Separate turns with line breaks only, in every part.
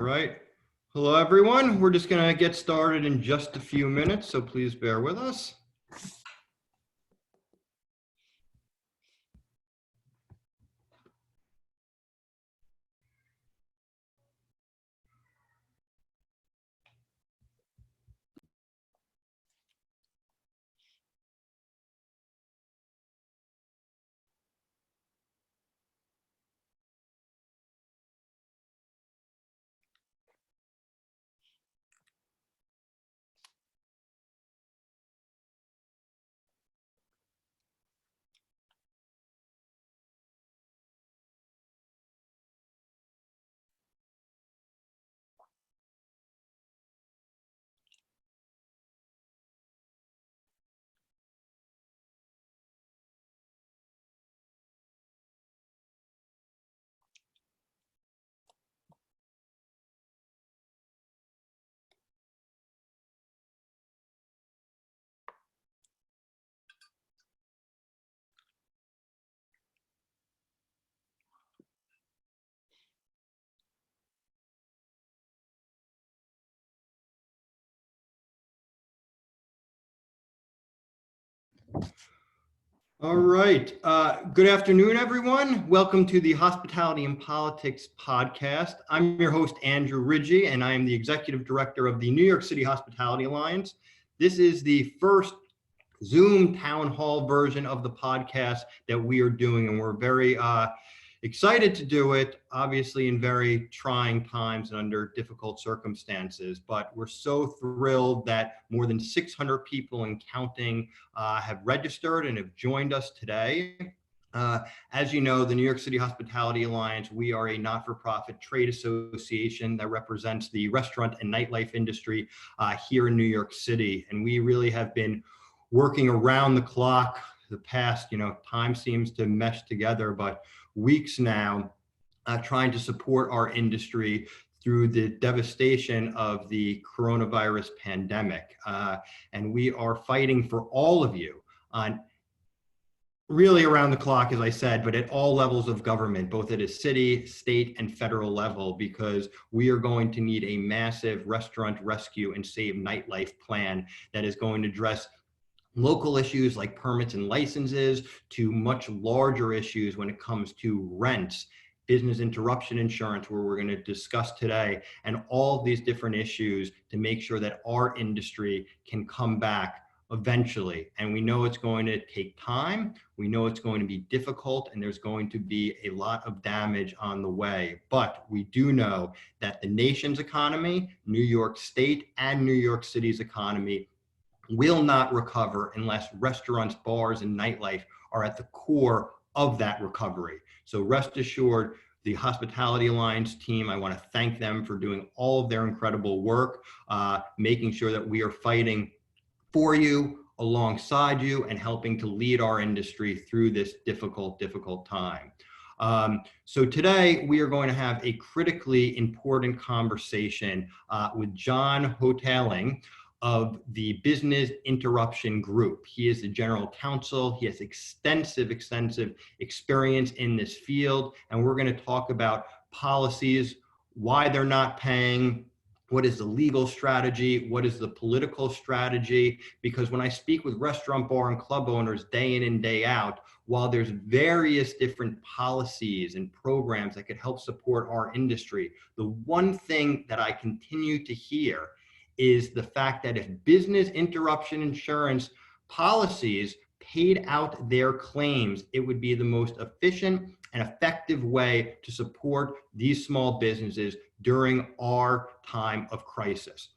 right. Hello, everyone. We're just going to get started in just a few minutes, so please bear with us. All right. Good afternoon, everyone. Welcome to the Hospitality and Politics podcast. I'm your host, Andrew Rigie, and I am the Executive Director of the New York City Hospitality Alliance. This is the first Zoom town hall version of the podcast that we are doing, and we're very excited to do it, obviously in very trying times and under difficult circumstances, but we're so thrilled that more than 600 people and counting have registered and have joined us today. As you know, the New York City Hospitality Alliance, we are a not-for-profit trade association that represents the restaurant and nightlife industry here in New York City, and we really have been working around the clock the past, time seems to mesh together, but weeks now, trying to support our industry through the devastation of the coronavirus pandemic. And we are fighting for all of you on really around the clock, as I said, but at all levels of government, both at a city, state, and federal level, because we are going to need a massive restaurant rescue and save nightlife plan that is going to address local issues like permits and licenses to much larger issues when it comes to rents, business interruption insurance, where we're going to discuss today, and all of these different issues to make sure that our industry can come back eventually. And we know it's going to take time. We know it's going to be difficult, and there's going to be a lot of damage on the way. But we do know that the nation's economy, New York State, and New York City's economy will not recover unless restaurants, bars, and nightlife are at the core of that recovery. So rest assured, the Hospitality Alliance team, I want to thank them for doing all of their incredible work, making sure that we are fighting for you, alongside you, and helping to lead our industry through this difficult time. So today we are going to have a critically important conversation with John Houghtaling of the Business Interruption Group. He is the general counsel. He has extensive experience in this field. And we're going to talk about policies, why they're not paying, what is the legal strategy, what is the political strategy, because when I speak with restaurant, bar, and club owners day in and day out, while there's various different policies and programs that could help support our industry, the one thing that I continue to hear is the fact that if business interruption insurance policies paid out their claims, it would be the most efficient and effective way to support these small businesses during our time of crisis.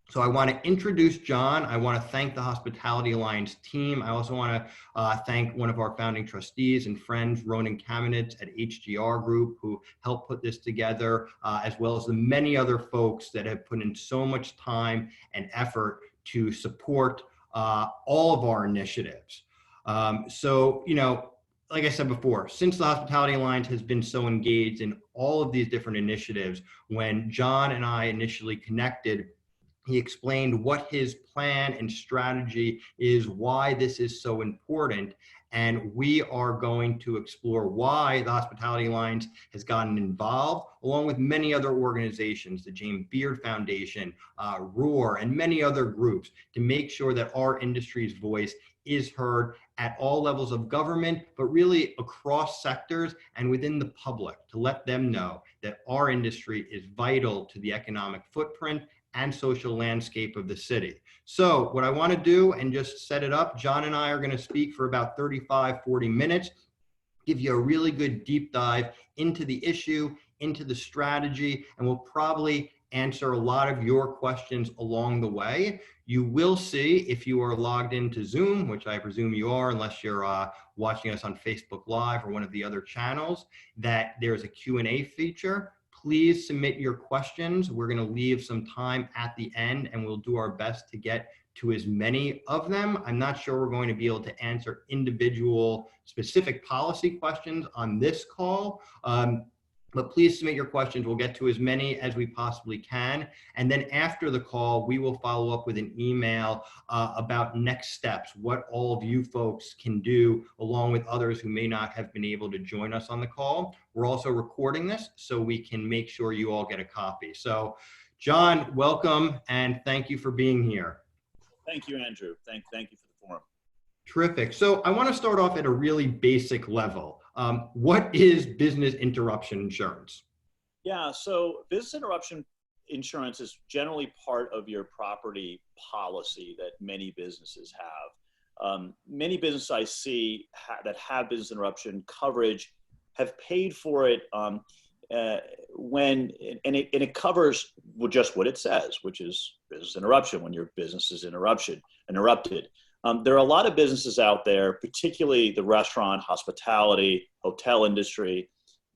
So I want to introduce John. I want to thank the Hospitality Alliance team. I also want to thank one of our founding trustees and friends, Ronan Kamenitz at HGR Group, who helped put this together, as well as the many other folks that have put in so much time and effort to support all of our initiatives. Like I said before, since the Hospitality Alliance has been so engaged in all of these different initiatives, when John and I initially connected He explained what his plan and strategy is, why this is so important. And we are going to explore why the Hospitality Alliance has gotten involved, along with many other organizations, the James Beard Foundation, ROAR, and many other groups, to make sure that our industry's voice is heard at all levels of government, but really across sectors and within the public, to let them know that our industry is vital to the economic footprint and social landscape of the city. So what I want to do, and just set it up, John and I are going to speak for about 35, 40 minutes, give you a really good deep dive into the issue, into the strategy, and we'll probably answer a lot of your questions along the way. You will see, if you are logged into Zoom, which I presume you are, unless you're watching us on Facebook Live or one of the other channels, that there's a Q&A feature. Please submit your questions. We're going to leave some time at the end, and we'll do our best to get to as many of them. I'm not sure we're going to be able to answer individual specific policy questions on this call, but please submit your questions. We'll get to as many as we possibly can. And then after the call, we will follow up with an email about next steps, what all of you folks can do, along with others who may not have been able to join us on the call. We're also recording this so we can make sure you all get a copy. So, John, welcome, and thank you for being here.
Thank you, Andrew. Thank you for the forum.
Terrific. So I want to start off at a really basic level. What is business interruption insurance?
Yeah, so business interruption insurance is generally part of your property policy that many businesses have. Many businesses I see that have business interruption coverage have paid for it it covers just what it says, which is business interruption, when your business is interrupted. There are a lot of businesses out there, particularly the restaurant, hospitality, hotel industry,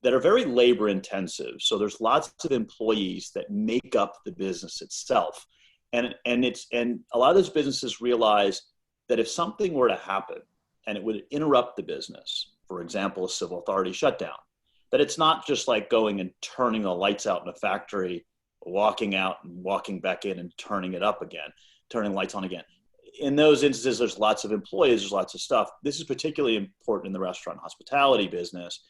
that are very labor intensive. So there's lots of employees that make up the business itself. And a lot of those businesses realize that if something were to happen and it would interrupt the business, for example, a civil authority shutdown, that it's not just like going and turning the lights out in a factory, walking out and walking back in and turning it up again, turning the lights on again. In those instances, there's lots of employees, there's lots of stuff. This is particularly important in the restaurant hospitality business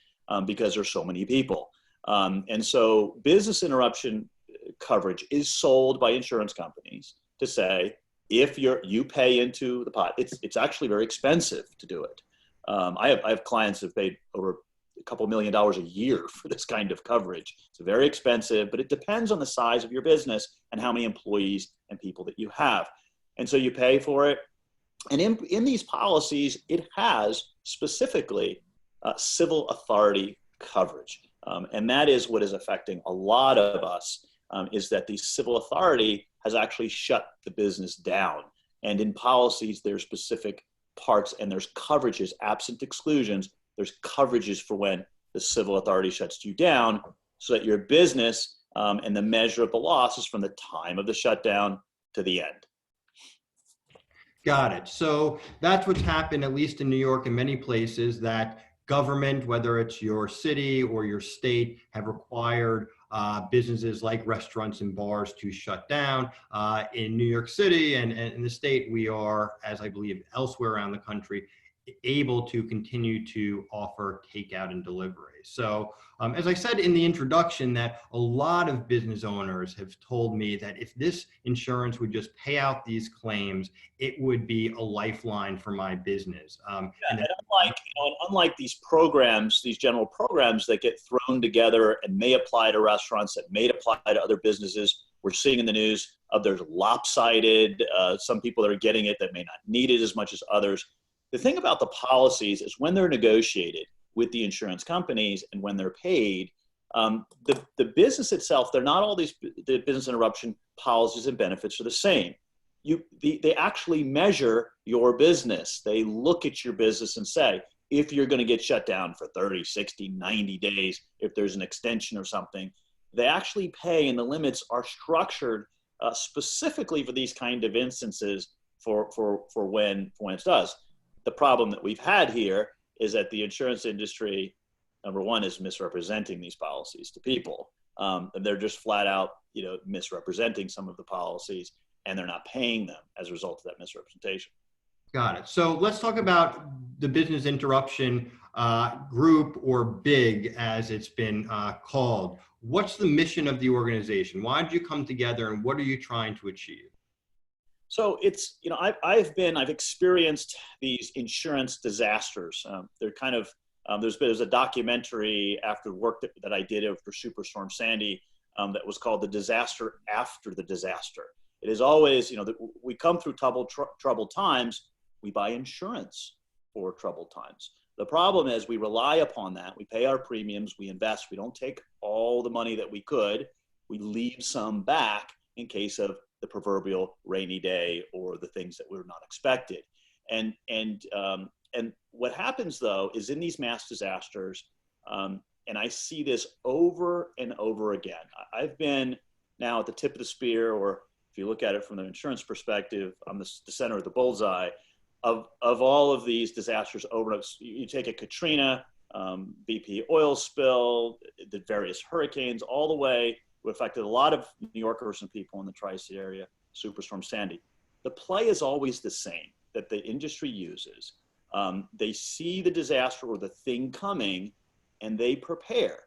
because there's so many people. And so business interruption coverage is sold by insurance companies to say, if you pay into the pot, it's actually very expensive to do it. I have clients who've paid over a couple $1 million a year for this kind of coverage. It's very expensive, but it depends on the size of your business and how many employees and people that you have. And so you pay for it. And in these policies, it has specifically civil authority coverage. And that is what is affecting a lot of us, is that the civil authority has actually shut the business down. And in policies, there's specific parts and there's coverages, absent exclusions. There's coverages for when the civil authority shuts you down, so that your business and the measure of the loss is from the time of the shutdown to the end.
Got it. So that's what's happened, at least in New York and many places, that government, whether it's your city or your state, have required businesses like restaurants and bars to shut down. In New York City and in the state, we are, as I believe elsewhere around the country, able to continue to offer takeout and delivery. So as I said in the introduction, that a lot of business owners have told me that if this insurance would just pay out these claims, it would be a lifeline for my business.
And unlike these programs, these general programs that get thrown together and may apply to restaurants, that may apply to other businesses, we're seeing in the news of there's lopsided, some people that are getting it that may not need it as much as others. The thing about the policies is when they're negotiated with the insurance companies and when they're paid, the business itself, they're not all the business interruption policies and benefits are the same. They actually measure your business. They look at your business and say, if you're going to get shut down for 30, 60, 90 days, if there's an extension or something, they actually pay, and the limits are structured specifically for these kind of instances for when it does. The problem that we've had here is that the insurance industry, number one, is misrepresenting these policies to people. And they're just flat out, misrepresenting some of the policies. and they're not paying them as a result of that misrepresentation.
Got it. So let's talk about the Business Interruption Group, or BIG as it's been called. What's the mission of the organization? Why did you come together, and what are you trying to achieve?
So it's, I've experienced these insurance disasters. They're kind of, there's a documentary after work that I did for Superstorm Sandy that was called The Disaster After the Disaster. It is always, we come through troubled times, we buy insurance for troubled times. The problem is we rely upon that. We pay our premiums, we invest. We don't take all the money that we could. We leave some back in case of the proverbial rainy day or the things that were not expected. And what happens though is in these mass disasters, and I see this over and over again. I've been now at the tip of the spear, or if you look at it from the insurance perspective, I'm the center of the bullseye of all of these disasters over. You take a Katrina, BP oil spill, the various hurricanes, all the way, who affected a lot of New Yorkers and people in the tri-state area, Superstorm Sandy. The play is always the same that the industry uses. They see the disaster or the thing coming, and they prepare.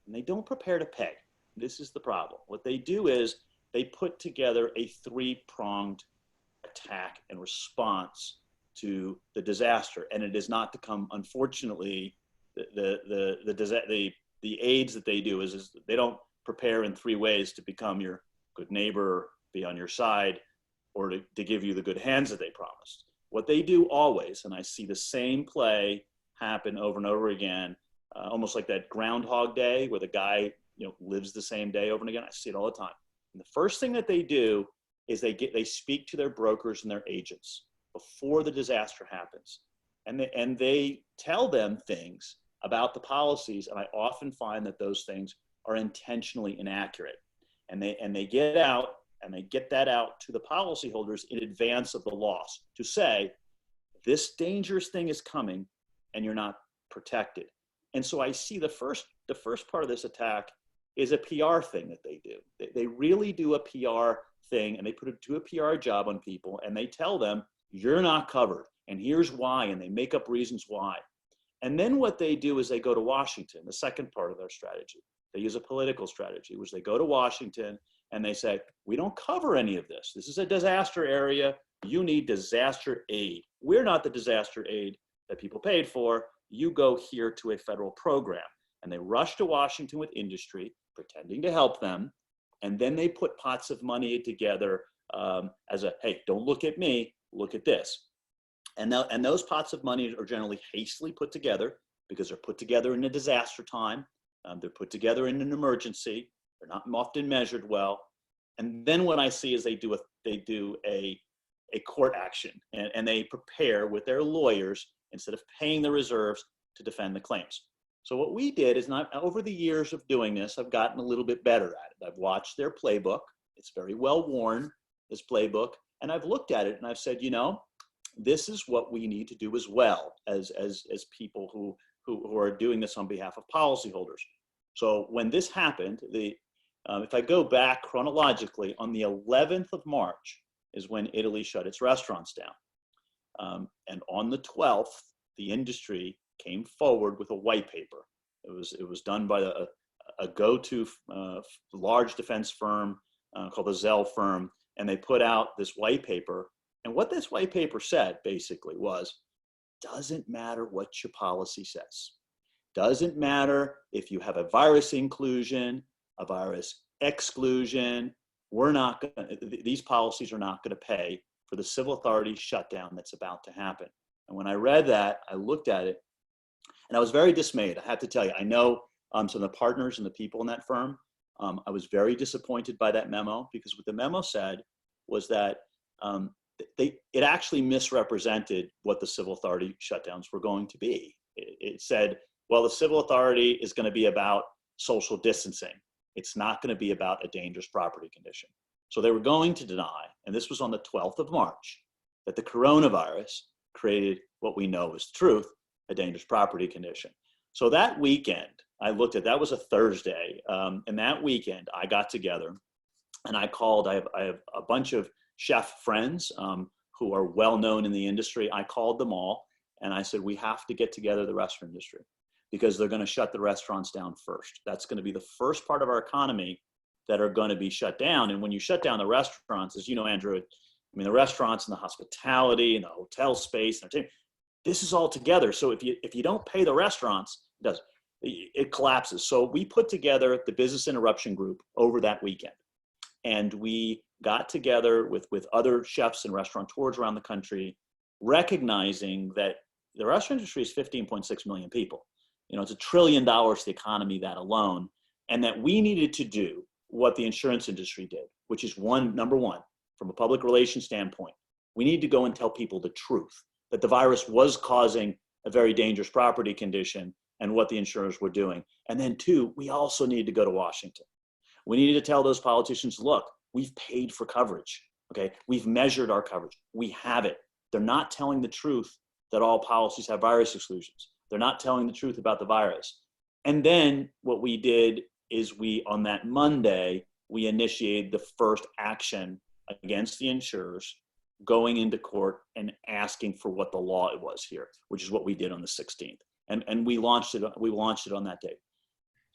And they don't prepare to pay. This is the problem. What they do is they put together a three-pronged attack and response to the disaster. And it is not to come, unfortunately, the aids that they do is they don't prepare in three ways to become your good neighbor, be on your side, or to give you the good hands that they promised. What they do always, and I see the same play happen over and over again, almost like that Groundhog Day where the guy lives the same day over and again. I see it all the time. And the first thing that they do is they speak to their brokers and their agents before the disaster happens, and they tell them things about the policies, and I often find that those things are intentionally inaccurate, and they get out and they get that out to the policyholders in advance of the loss to say, this dangerous thing is coming and you're not protected. And so I see the first part of this attack is a PR thing that they do. They really do a PR thing, and they do a PR job on people, and they tell them, you're not covered, and here's why, and they make up reasons why. And then what they do is they go to Washington, the second part of their strategy. They use a political strategy, which they go to Washington and they say, we don't cover any of this. This is a disaster area. You need disaster aid. We're not the disaster aid that people paid for. You go here to a federal program. And they rush to Washington with industry, pretending to help them. And then they put pots of money together as a, hey, don't look at me, look at this. And those pots of money are generally hastily put together because they're put together in a disaster time. They're put together in an emergency. They're not often measured well. And then what I see is they do a court action, and they prepare with their lawyers instead of paying the reserves to defend the claims. So what we did is, not over the years of doing this, I've gotten a little bit better at it. I've watched their playbook. It's very well worn, this playbook. And I've looked at it and I've said, this is what we need to do as well as people who are doing this on behalf of policyholders. So when this happened, if I go back chronologically, on the 11th of March is when Italy shut its restaurants down. And on the 12th, the industry came forward with a white paper. It was done by a go-to large defense firm called the Zell firm, and they put out this white paper. And what this white paper said basically was, doesn't matter what your policy says. Doesn't matter if you have a virus inclusion, a virus exclusion. These policies are not going to pay for the civil authority shutdown that's about to happen. And when I read that, I looked at it and I was very dismayed. I have to tell you, I know some of the partners and the people in that firm. I was very disappointed by that memo, because what the memo said was that it actually misrepresented what the civil authority shutdowns were going to be. It said, well, the civil authority is going to be about social distancing. It's not going to be about a dangerous property condition. So they were going to deny, and this was on the 12th of March, that the coronavirus created what we know is truth, a dangerous property condition. So that weekend, I looked at, that was a Thursday, and that weekend I got together and I called, I have a bunch of chef friends who are well known in the industry. I called them all and I said, we have to get together the restaurant industry because they're going to shut the restaurants down first. That's going to be the first part of our economy that are going to be shut down. And when you shut down the restaurants, as you know, Andrew, I mean, the restaurants and the hospitality and the hotel space, this is all together. So if you don't pay the restaurants, it collapses. So we put together the Business Interruption Group over that weekend. And we got together with other chefs and restaurateurs around the country, recognizing that the restaurant industry is 15.6 million people. It's $1 trillion to the economy, that alone. And that we needed to do what the insurance industry did, which is number one, from a public relations standpoint, we need to go and tell people the truth, that the virus was causing a very dangerous property condition and what the insurers were doing. And then two, we also need to go to Washington. We needed to tell those politicians, look, we've paid for coverage, okay? We've measured our coverage. We have it. They're not telling the truth that all policies have virus exclusions. They're not telling the truth about the virus. And then what we did is on that Monday, we initiated the first action against the insurers, going into court and asking for what the law was here, which is what we did on the 16th. And we launched it on that day.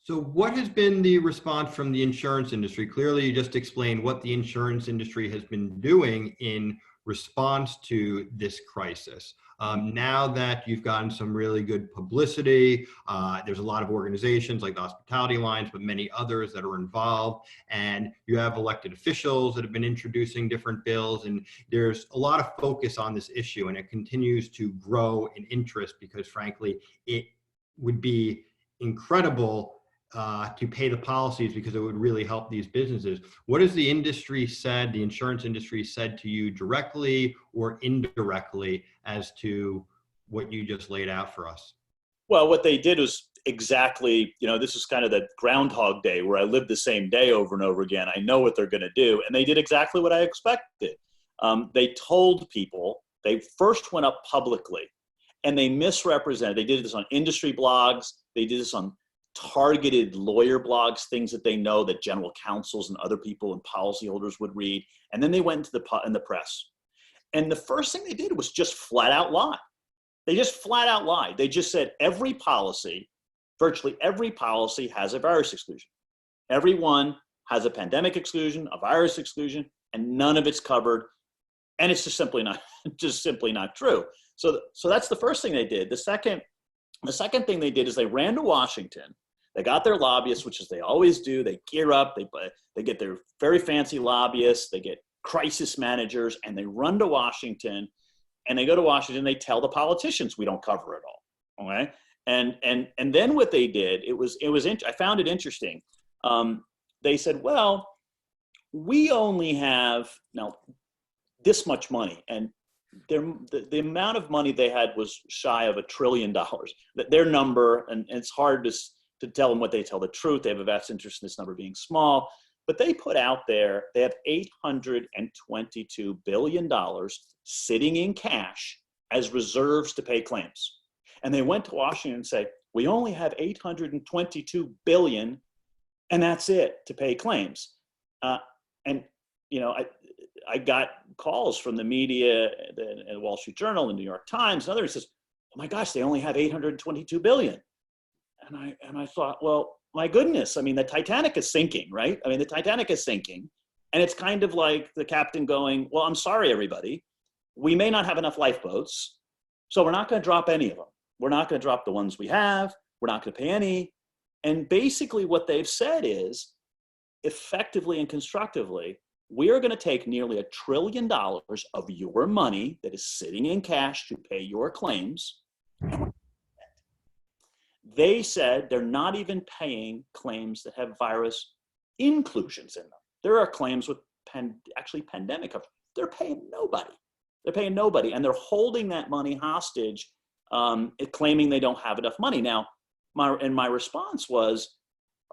So what has been the response from the insurance industry? Clearly, you just explained what the insurance industry has been doing in response to this crisis. Now that you've gotten some really good publicity, there's a lot of organizations like the Hospitality Alliance, but many others that are involved, and you have elected officials that have been introducing different bills, and there's a lot of focus on this issue, and it continues to grow in interest because, frankly, it would be incredible to pay the policies because it would really help these businesses. What has the industry said, the insurance industry said to you directly or indirectly as to what you just laid out for us?
Well, what they did was exactly, this is kind of the Groundhog Day where I live the same day over and over again. I know what they're going to do. And they did exactly what I expected. They told people, they first went up publicly and they misrepresented. They did this on industry blogs. They did this on targeted lawyer blogs, things that they know that general counsels and other people and policyholders would read. And then they went into the press. And the first thing they did was just flat out lie. They just flat out lied. They just said virtually every policy has a virus exclusion. Every one has a pandemic exclusion, a virus exclusion, and none of it's covered. And it's just simply not true. So that's the first thing they did. The second thing they did is they ran to Washington. They got their lobbyists, which is they always do. They gear up. They get their very fancy lobbyists. They get crisis managers, and they run to Washington. And they go to Washington. They tell the politicians we don't cover it all. Okay. And then what they did, I found it interesting. They said, well, we only have now this much money, and the amount of money they had was shy of $1 trillion. Their number, and it's hard to tell them what they tell the truth. They have a vast interest in this number being small, but they put out there, they have $822 billion sitting in cash as reserves to pay claims. And they went to Washington and say, we only have $822 billion, and that's it to pay claims. I got calls from the media, the Wall Street Journal, the New York Times, and others says, oh my gosh, they only have $822 billion. And I thought, well, my goodness, I mean, the Titanic is sinking, right? I mean, the Titanic is sinking. And it's kind of like the captain going, well, I'm sorry, everybody. We may not have enough lifeboats, so we're not going to drop any of them. We're not going to drop the ones we have. We're not going to pay any. And basically what they've said is, effectively and constructively, we are going to take nearly $1 trillion of your money that is sitting in cash to pay your claims. They said they're not even paying claims that have virus inclusions in them. There are claims with pandemic coverage. They're paying nobody. They're paying nobody, and they're holding that money hostage, claiming they don't have enough money. Now, my response was,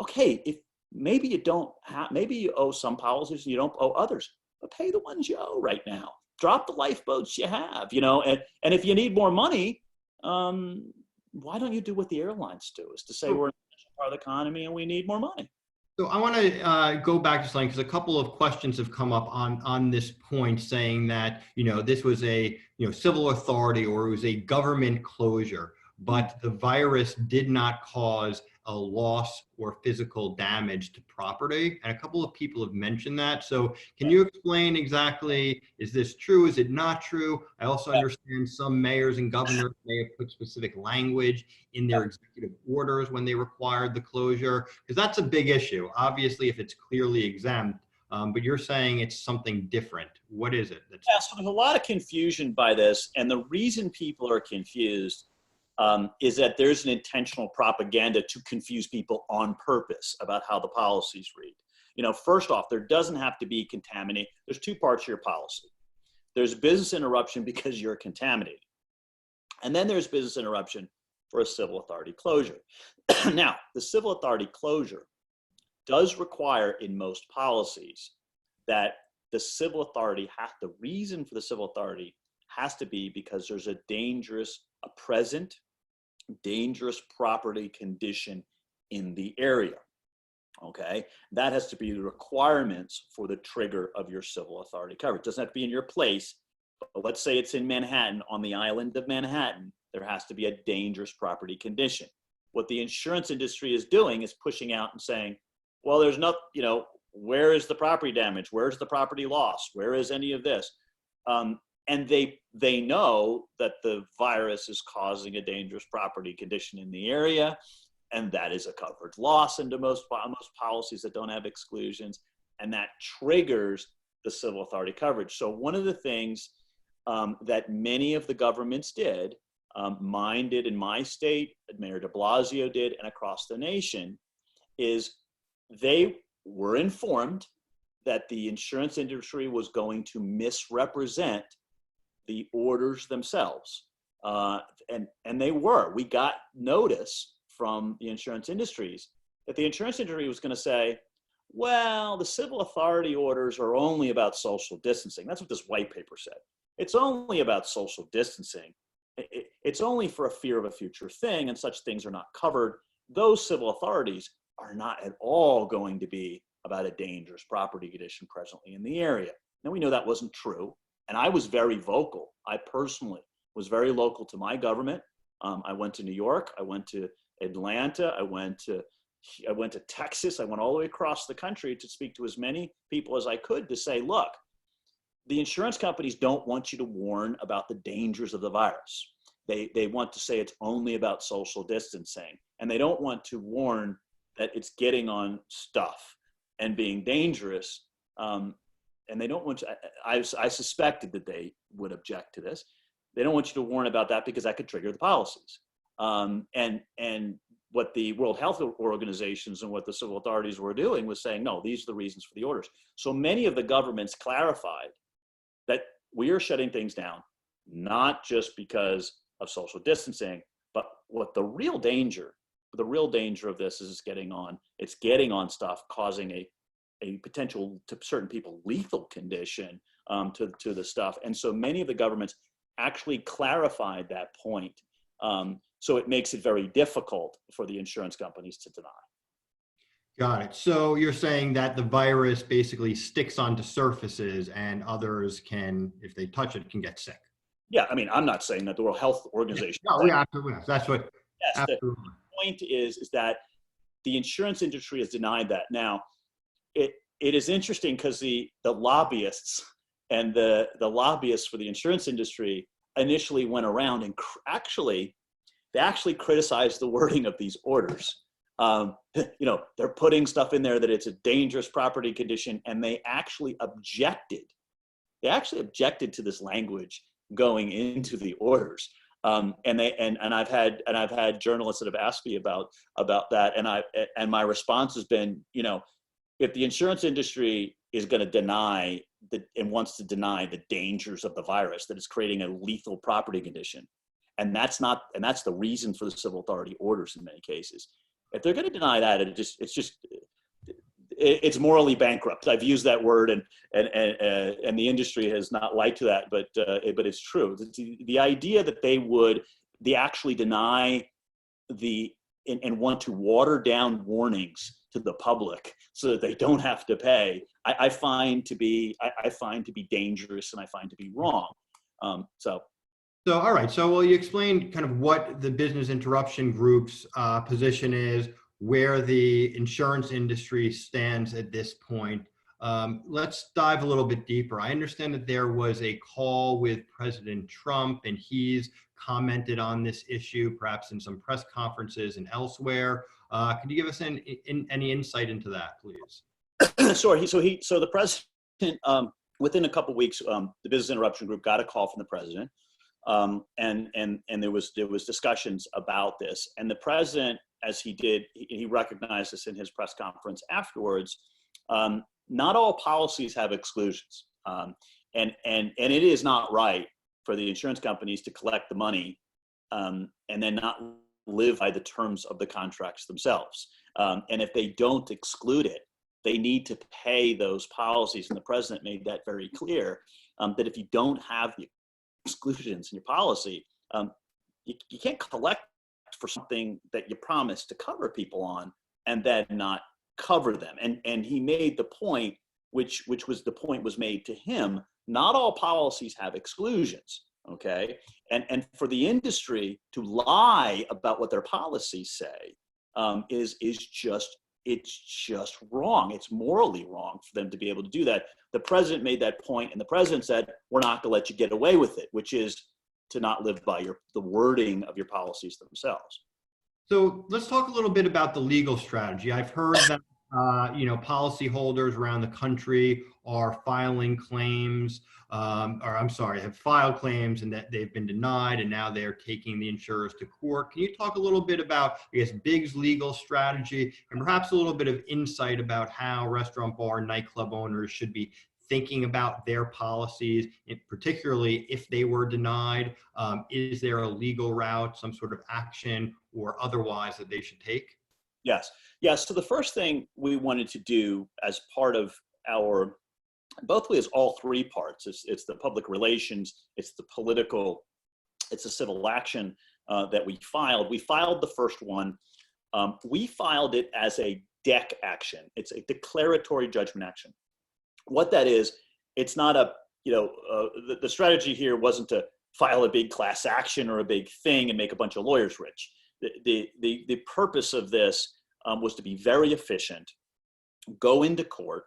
okay, if maybe you owe some policies and you don't owe others, but pay the ones you owe right now. Drop the lifeboats you have, and if you need more money, why don't you do what the airlines do, is to say we're an essential part of the economy and we need more money.
So I want to go back to something because a couple of questions have come up on this point, saying that this was a civil authority or it was a government closure, but the virus did not cause a loss or physical damage to property. And a couple of people have mentioned that. So can you explain exactly, is this true? Is it not true? I also understand some mayors and governors may have put specific language in their executive orders when they required the closure, because that's a big issue. Obviously, if it's clearly exempt, but you're saying it's something different. What is it?
So there's a lot of confusion by this. And the reason people are confused is that there's an intentional propaganda to confuse people on purpose about how the policies read. First off, there doesn't have to be contaminate. There's two parts to your policy. There's business interruption because you're contaminated. And then there's business interruption for a civil authority closure. Now, the civil authority closure does require in most policies that the civil authority the reason for the civil authority has to be because there's a present dangerous property condition in the area. Okay, that has to be the requirements for the trigger of your civil authority coverage. It doesn't have to be in your place, but let's say it's in Manhattan, on the island of Manhattan, there has to be a dangerous property condition. What the insurance industry is doing is pushing out and saying, well, there's not, where is the property damage? Where's the property loss? Where is any of this? And they know that the virus is causing a dangerous property condition in the area, and that is a coverage loss into most policies that don't have exclusions, and that triggers the civil authority coverage. So one of the things that many of the governments did, mine did in my state, Mayor de Blasio did, and across the nation, is they were informed that the insurance industry was going to misrepresent the orders themselves. And they were. We got notice from the insurance industries that the insurance industry was going to say, well, the civil authority orders are only about social distancing. That's what this white paper said. It's only about social distancing. It's only for a fear of a future thing, and such things are not covered. Those civil authorities are not at all going to be about a dangerous property condition presently in the area. Now, we know that wasn't true, and I was very vocal. I personally was very local to my government. I went to New York. I went to Atlanta. I went to Texas. I went all the way across the country to speak to as many people as I could to say, look, the insurance companies don't want you to warn about the dangers of the virus. They want to say it's only about social distancing, and they don't want to warn that it's getting on stuff and being dangerous. And they don't want to, I suspected that they would object to this. They don't want you to warn about that because that could trigger the policies. And what the World Health Organizations and what the civil authorities were doing was saying, no, these are the reasons for the orders. So many of the governments clarified that we are shutting things down, not just because of social distancing, but what the real danger of this is getting on stuff, causing a potential, to certain people, lethal condition to the stuff. And so many of the governments actually clarified that point. So it makes it very difficult for the insurance companies to deny.
Got it. So you're saying that the virus basically sticks onto surfaces and others can, if they touch it, can get sick.
Yeah, I mean, I'm not saying that the World Health Organization.
No, yeah, absolutely. That's what.
Yes,
absolutely.
The point is that the insurance industry has denied that. Now, it is interesting because the lobbyists and the lobbyists for the insurance industry initially went around and they actually criticized the wording of these orders. They're putting stuff in there that it's a dangerous property condition, and they actually objected. They actually objected to this language going into the orders. And I've had journalists that have asked me about that, and my response has been, if the insurance industry is going to deny and wants to deny the dangers of the virus, that it's creating a lethal property condition, and that's the reason for the civil authority orders in many cases. If they're going to deny that, it's morally bankrupt. I've used that word, and the industry has not liked that, but it's true. The idea that they actually deny and want to water down warnings to the public so that they don't have to pay, I find to be dangerous, and I find to be wrong. So
all right. So, well, you explained kind of what the Business Interruption Group's position is, where the insurance industry stands at this point. Let's dive a little bit deeper. I understand that there was a call with President Trump, and he's commented on this issue, perhaps in some press conferences and elsewhere. Could you give us any insight into that, please?
Sure. So the president, within a couple of weeks, the Business Interruption Group got a call from the president, and there was discussions about this. And the president, as he recognized this in his press conference afterwards. Not all policies have exclusions, and it is not right for the insurance companies to collect the money and then not live by the terms of the contracts themselves. And if they don't exclude it, they need to pay those policies. And the president made that very clear, that if you don't have the exclusions in your policy, you can't collect for something that you promised to cover people on and then not cover them. And he made the point, which was the point was made to him, not all policies have exclusions. Okay. And for the industry to lie about what their policies say it's just wrong. It's morally wrong for them to be able to do that. The president made that point, and the president said, we're not going to let you get away with it, which is to not live by the wording of your policies themselves.
So let's talk a little bit about the legal strategy. I've heard that policyholders around the country are filing claims, have filed claims, and that they've been denied, and now they're taking the insurers to court. Can you talk a little bit about, I guess, BIG's legal strategy, and perhaps a little bit of insight about how restaurant, bar, and nightclub owners should be thinking about their policies, and particularly if they were denied? Is there a legal route, some sort of action or otherwise that they should take?
Yes. So the first thing we wanted to do as part of our, both ways, all three parts, it's the public relations, it's the political, it's the civil action that we filed. We filed the first one. We filed it as a DEC action. It's a declaratory judgment action. What that is, it's not the strategy here wasn't to file a big class action or a big thing and make a bunch of lawyers rich. The purpose of this was to be very efficient, go into court,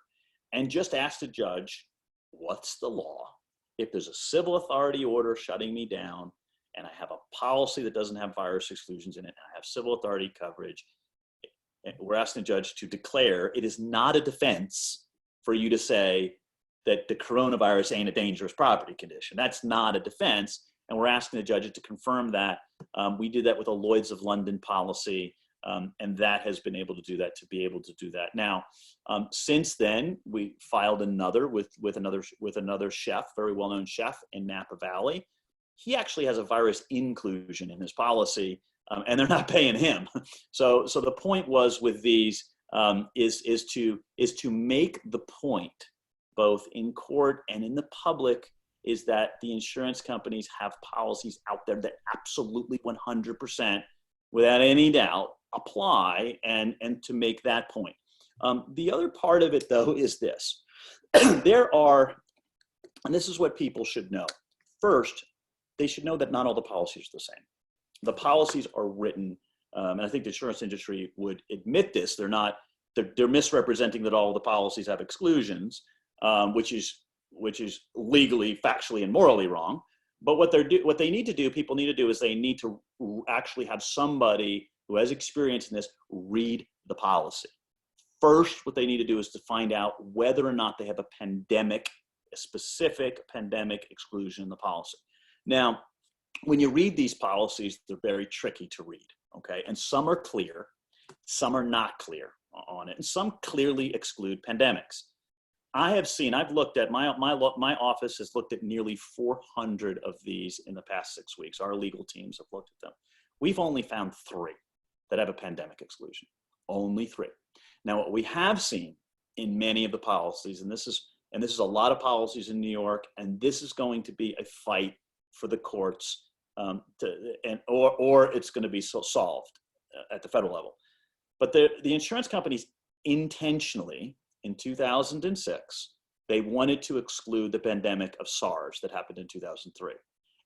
and just ask the judge, what's the law? If there's a civil authority order shutting me down, and I have a policy that doesn't have virus exclusions in it, and I have civil authority coverage, we're asking the judge to declare it is not a defense for you to say that the coronavirus ain't a dangerous property condition. That's not a defense. And we're asking the judges to confirm that. We did that with a Lloyd's of London policy, and that has been able to do that, to be able to do that. Now, since then, we filed another with another chef, very well-known chef in Napa Valley. He actually has a virus inclusion in his policy, and they're not paying him. So the point was with these is to make the point, both in court and in the public, is that the insurance companies have policies out there that absolutely 100%, without any doubt, apply, and to make that point. The other part of it, though, is this. There are, and this is what people should know. First, they should know that not all the policies are the same. The policies are written, and I think the insurance industry would admit this. They're misrepresenting that all the policies have exclusions, which is legally, factually, and morally wrong. But what they need to do, people need to do, is they need to actually have somebody who has experience in this read the policy. First, what they need to do is to find out whether or not they have a specific pandemic exclusion in the policy. Now, when you read these policies, they're very tricky to read, okay? And some are clear, some are not clear on it, and some clearly exclude pandemics. I've looked at, my office has looked at nearly 400 of these in the past 6 weeks. Our legal teams have looked at them. We've only found 3 that have a pandemic exclusion, only 3. Now, what we have seen in many of the policies, and this is a lot of policies in New York, and this is going to be a fight for the courts, or it's going to be solved at the federal level. But the insurance companies intentionally in 2006, they wanted to exclude the pandemic of SARS that happened in 2003.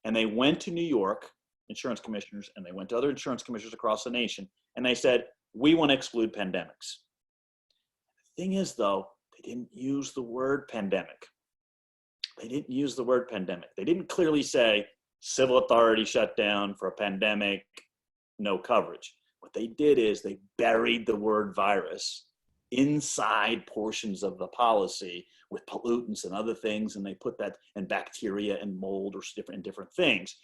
And they went to New York insurance commissioners, and they went to other insurance commissioners across the nation, and they said, we want to exclude pandemics. The thing is, though, they didn't use the word pandemic. They didn't use the word pandemic. They didn't clearly say civil authority shut down for a pandemic, no coverage. What they did is they buried the word virus inside portions of the policy with pollutants and other things, and they put that in bacteria and mold or different things.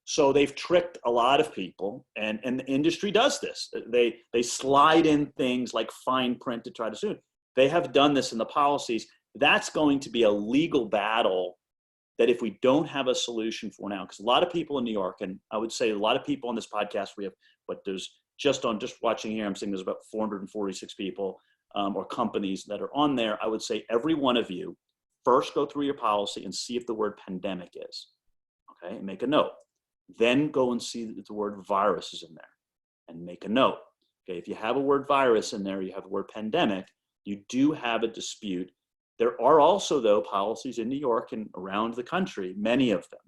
So they've tricked a lot of people, and the industry does this. They slide in things like fine print to try to sue. They have done this in the policies. That's going to be a legal battle that if we don't have a solution for now, because a lot of people in New York, and I would say a lot of people on this podcast, we have, but there's just watching here, I'm saying there's about 446 people or companies that are on there. I would say every one of you first go through your policy and see if the word pandemic is, okay, and make a note. Then go and see that the word virus is in there and make a note. Okay, if you have a word virus in there, you have the word pandemic, you do have a dispute. There are also, though, policies in New York and around the country, many of them,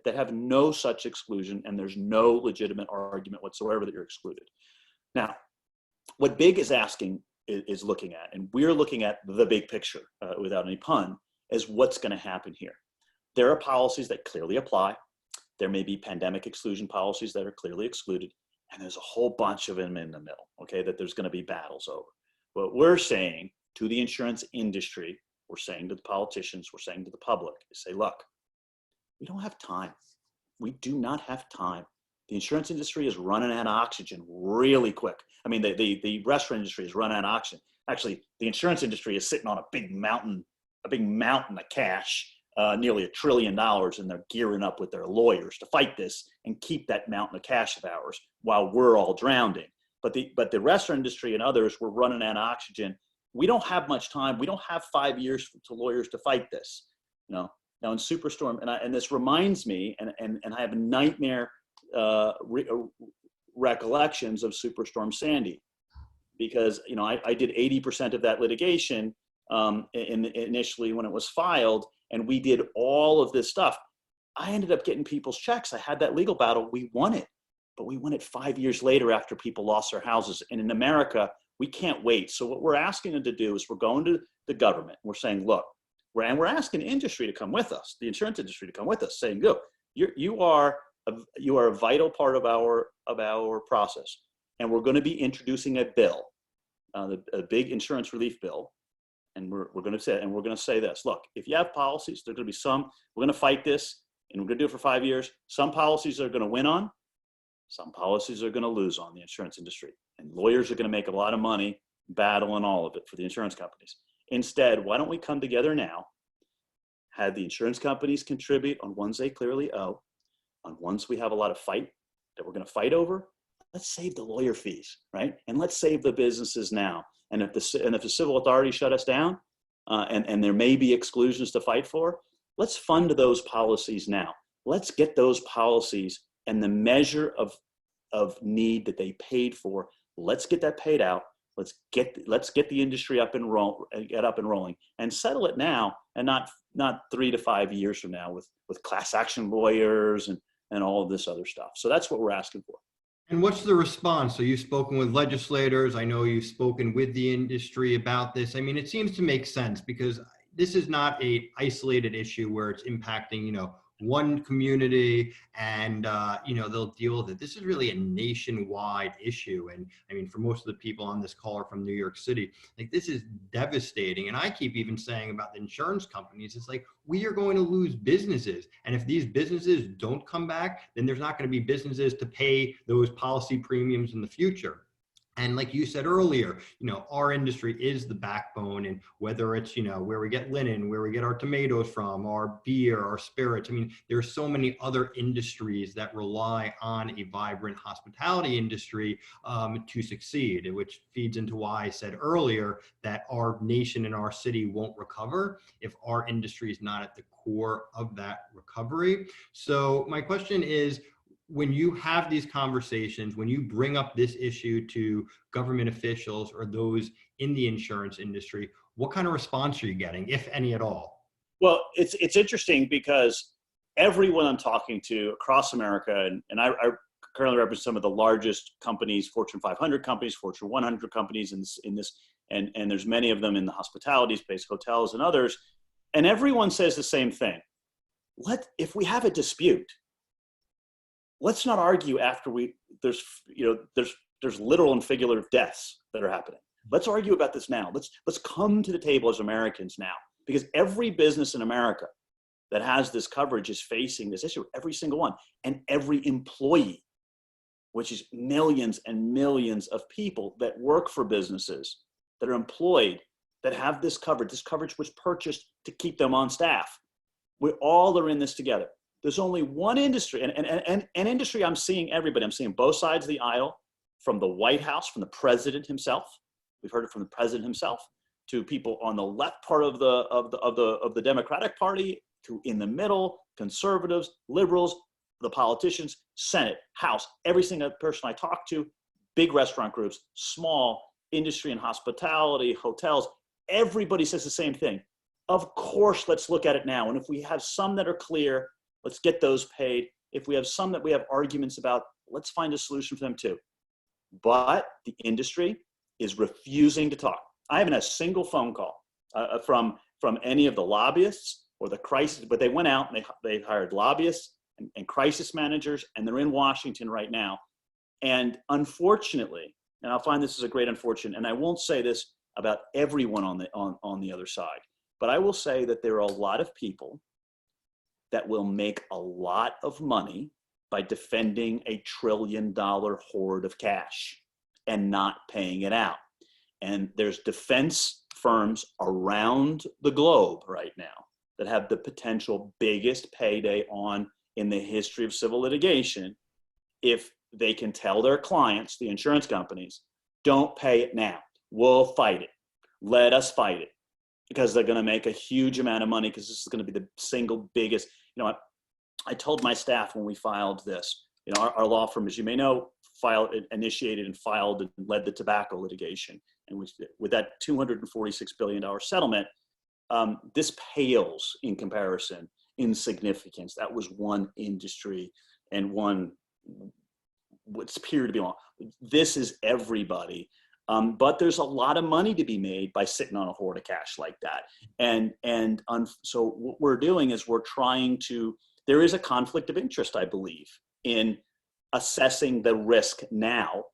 that have no such exclusion, and there's no legitimate argument whatsoever that you're excluded. Now, what BIG is asking is looking at, and we're looking at the big picture, without any pun, is what's going to happen here. There are policies that clearly apply. There may be pandemic exclusion policies that are clearly excluded, and there's a whole bunch of them in the middle, okay, that there's going to be battles over. What we're saying to the insurance industry, we're saying to the politicians, we're saying to the public, is say, look, we don't have time. We do not have time. The insurance industry is running out of oxygen really quick. I mean, the restaurant industry is running out of oxygen. Actually, the insurance industry is sitting on a big mountain of cash, nearly $1 trillion, and they're gearing up with their lawyers to fight this and keep that mountain of cash of ours while we're all drowning. But the restaurant industry and others, we're running out of oxygen. We don't have much time. We don't have 5 years to lawyers to fight this. You know, now in Superstorm, and this reminds me, and I have nightmare recollections of Superstorm Sandy, because you know I did 80% of that litigation initially when it was filed, and we did all of this stuff. I ended up getting people's checks. I had that legal battle. We won it, but we won it 5 years later after people lost their houses. And in America, we can't wait. So what we're asking them to do is we're going to the government. We're saying, look, we're asking the industry to come with us, the insurance industry to come with us, saying, look, you are a vital part of our process, and we're going to be introducing a bill, a big insurance relief bill, and we're going to say this. Look, if you have policies, there's going to be some. We're going to fight this, and we're going to do it for 5 years. Some policies are going to win on. Some policies are going to lose on the insurance industry, and lawyers are going to make a lot of money battling all of it for the insurance companies. Instead, why don't we come together now, have the insurance companies contribute on ones they clearly owe, on ones we have a lot of fight that we're going to fight over. Let's save the lawyer fees, right? And let's save the businesses now. And if the civil authority shut us down, and there may be exclusions to fight for, let's fund those policies now. Let's get those policies and the measure of need that they paid for. Let's get that paid out. Let's get the industry up and rolling, and settle it now, and not 3 to 5 years from now with class action lawyers and all of this other stuff. So that's what we're asking for.
And what's the response? So you've spoken with legislators. I know you've spoken with the industry about this. I mean, it seems to make sense, because this is not a isolated issue where it's impacting, one community and, they'll deal with it. This is really a nationwide issue. And I mean, for most of the people on this call are from New York City, like, this is devastating. And I keep even saying about the insurance companies, it's like, we are going to lose businesses. And if these businesses don't come back, then there's not going to be businesses to pay those policy premiums in the future. And like you said earlier, our industry is the backbone, and whether it's, where we get linen, where we get our tomatoes from, our beer, our spirits. I mean, there's so many other industries that rely on a vibrant hospitality industry to succeed, which feeds into why I said earlier that our nation and our city won't recover if our industry is not at the core of that recovery. So my question is, when you have these conversations, when you bring up this issue to government officials or those in the insurance industry, what kind of response are you getting, if any at all?
Well, it's interesting because everyone I'm talking to across America, and I currently represent some of the largest companies, Fortune 500 companies, Fortune 100 companies in this, and there's many of them in the hospitality space, hotels and others, and everyone says the same thing. If we have a dispute, let's not argue after there's literal and figurative deaths that are happening. Let's argue about this now. Let's come to the table as Americans now, because every business in America that has this coverage is facing this issue, every single one, and every employee, which is millions and millions of people that work for businesses that are employed, that have this coverage. This coverage was purchased to keep them on staff. We all are in this together. There's only one industry, and an industry I'm seeing everybody. I'm seeing both sides of the aisle, from the White House, from the president himself. We've heard it from the president himself, to people on the left part of the Democratic Party, to in the middle, conservatives, liberals, the politicians, Senate, House, every single person I talk to, big restaurant groups, small industry and hospitality, hotels, everybody says the same thing. Of course, let's look at it now. And if we have some that are clear, let's get those paid. If we have some that we have arguments about, let's find a solution for them too. But the industry is refusing to talk. I haven't had a single phone call from any of the lobbyists or the crisis, but they went out and they hired lobbyists and crisis managers, and they're in Washington right now. And unfortunately, and I'll find this is a great unfortunate, and I won't say this about everyone on the other side, but I will say that there are a lot of people that will make a lot of money by defending a $1 trillion hoard of cash and not paying it out. And there's defense firms around the globe right now that have the potential biggest payday in the history of civil litigation if they can tell their clients, the insurance companies, don't pay it now. We'll fight it. Let us fight it. Because they're going to make a huge amount of money, because this is going to be the single biggest. I told my staff when we filed this, our law firm, as you may know, initiated and filed and led the tobacco litigation. And with that $246 billion settlement, this pales in comparison in significance. That was one industry and one what's appeared to be long. This is everybody. But there's a lot of money to be made by sitting on a hoard of cash like that. So what we're doing is there is a conflict of interest, I believe, in assessing the risk now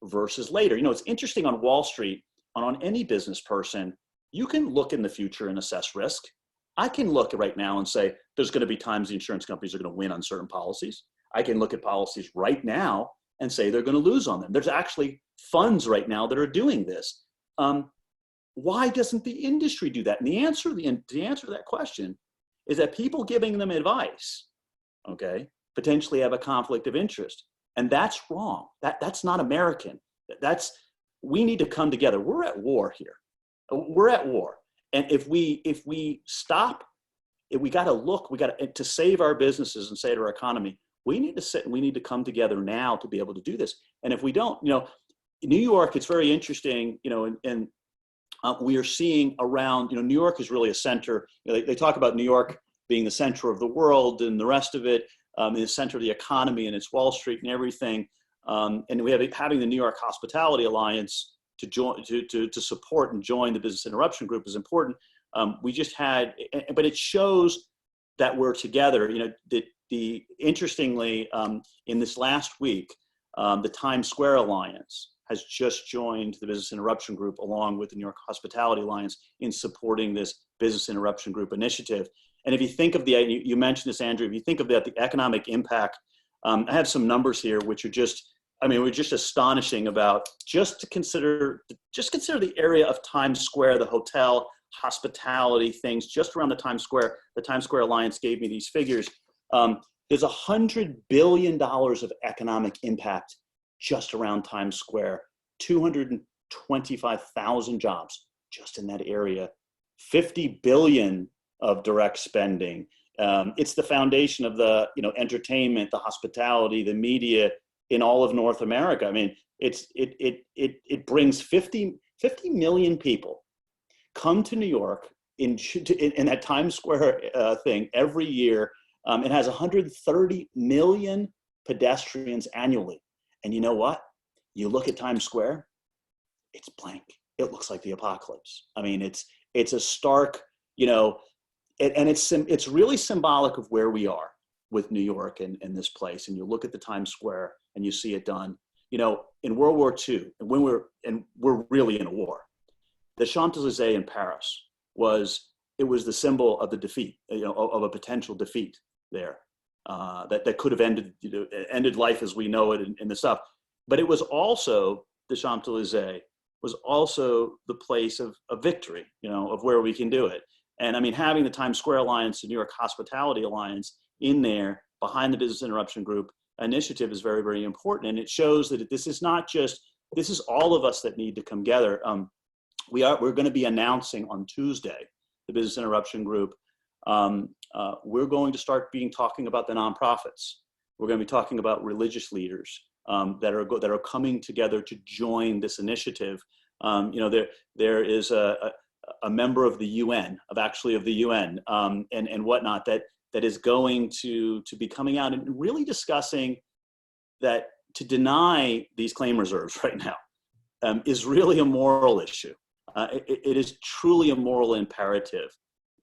versus later. It's interesting on Wall Street, on any business person, you can look in the future and assess risk. I can look right now and say, there's going to be times the insurance companies are going to win on certain policies. I can look at policies right now and say they're going to lose on them. There's actually funds right now that are doing this. Why doesn't the industry do that? And the answer to that question is that people giving them advice, potentially have a conflict of interest. And that's wrong. That's not American. We need to come together. We're at war here. We're at war. And if we stop, we got to save our businesses and save our economy, we need to sit and we need to come together now to be able to do this. And if we don't, in New York, it's very interesting, and we are seeing around, New York is really a center. They talk about New York being the center of the world and the rest of it, the center of the economy, and it's Wall Street and everything. And we have having the New York Hospitality Alliance to support and join the Business Interruption Group is important. We just had, but it shows that we're together. Interestingly, in this last week, the Times Square Alliance has just joined the Business Interruption Group along with the New York Hospitality Alliance in supporting this Business Interruption Group initiative. And if you think of you mentioned this, Andrew, if you think of the economic impact, I have some numbers here which are just astonishing about just consider the area of Times Square, the hotel, hospitality things just around the Times Square. The Times Square Alliance gave me these figures. There's $100 billion of economic impact just around Times Square, 225,000 jobs just in that area, 50 billion of direct spending. It's the foundation of the, entertainment, the hospitality, the media in all of North America. I mean, it brings 50 million people come to New York in that Times Square thing every year. It has 130 million pedestrians annually. And you know what? You look at Times Square, it's blank. It looks like the apocalypse. I mean, it's a stark, and it's really symbolic of where we are with New York and this place. And you look at the Times Square and you see it done. In World War II, and we're really in a war, the Champs-Élysées in Paris was the symbol of the defeat, of a potential defeat there, that could have ended life as we know it in the stuff. But it was also, the Champs-Élysées was also the place of victory, of where we can do it. And I mean, having the Times Square Alliance, the New York Hospitality Alliance in there behind the Business Interruption Group initiative is very, very important. And it shows that this is all of us that need to come together. We're going to be announcing on Tuesday, the Business Interruption Group. We're going to start talking about the nonprofits. We're going to be talking about religious leaders that are coming together to join this initiative. There is a member of the UN, and whatnot, that is going to be coming out and really discussing that to deny these claim reserves right now is really a moral issue. It is truly a moral imperative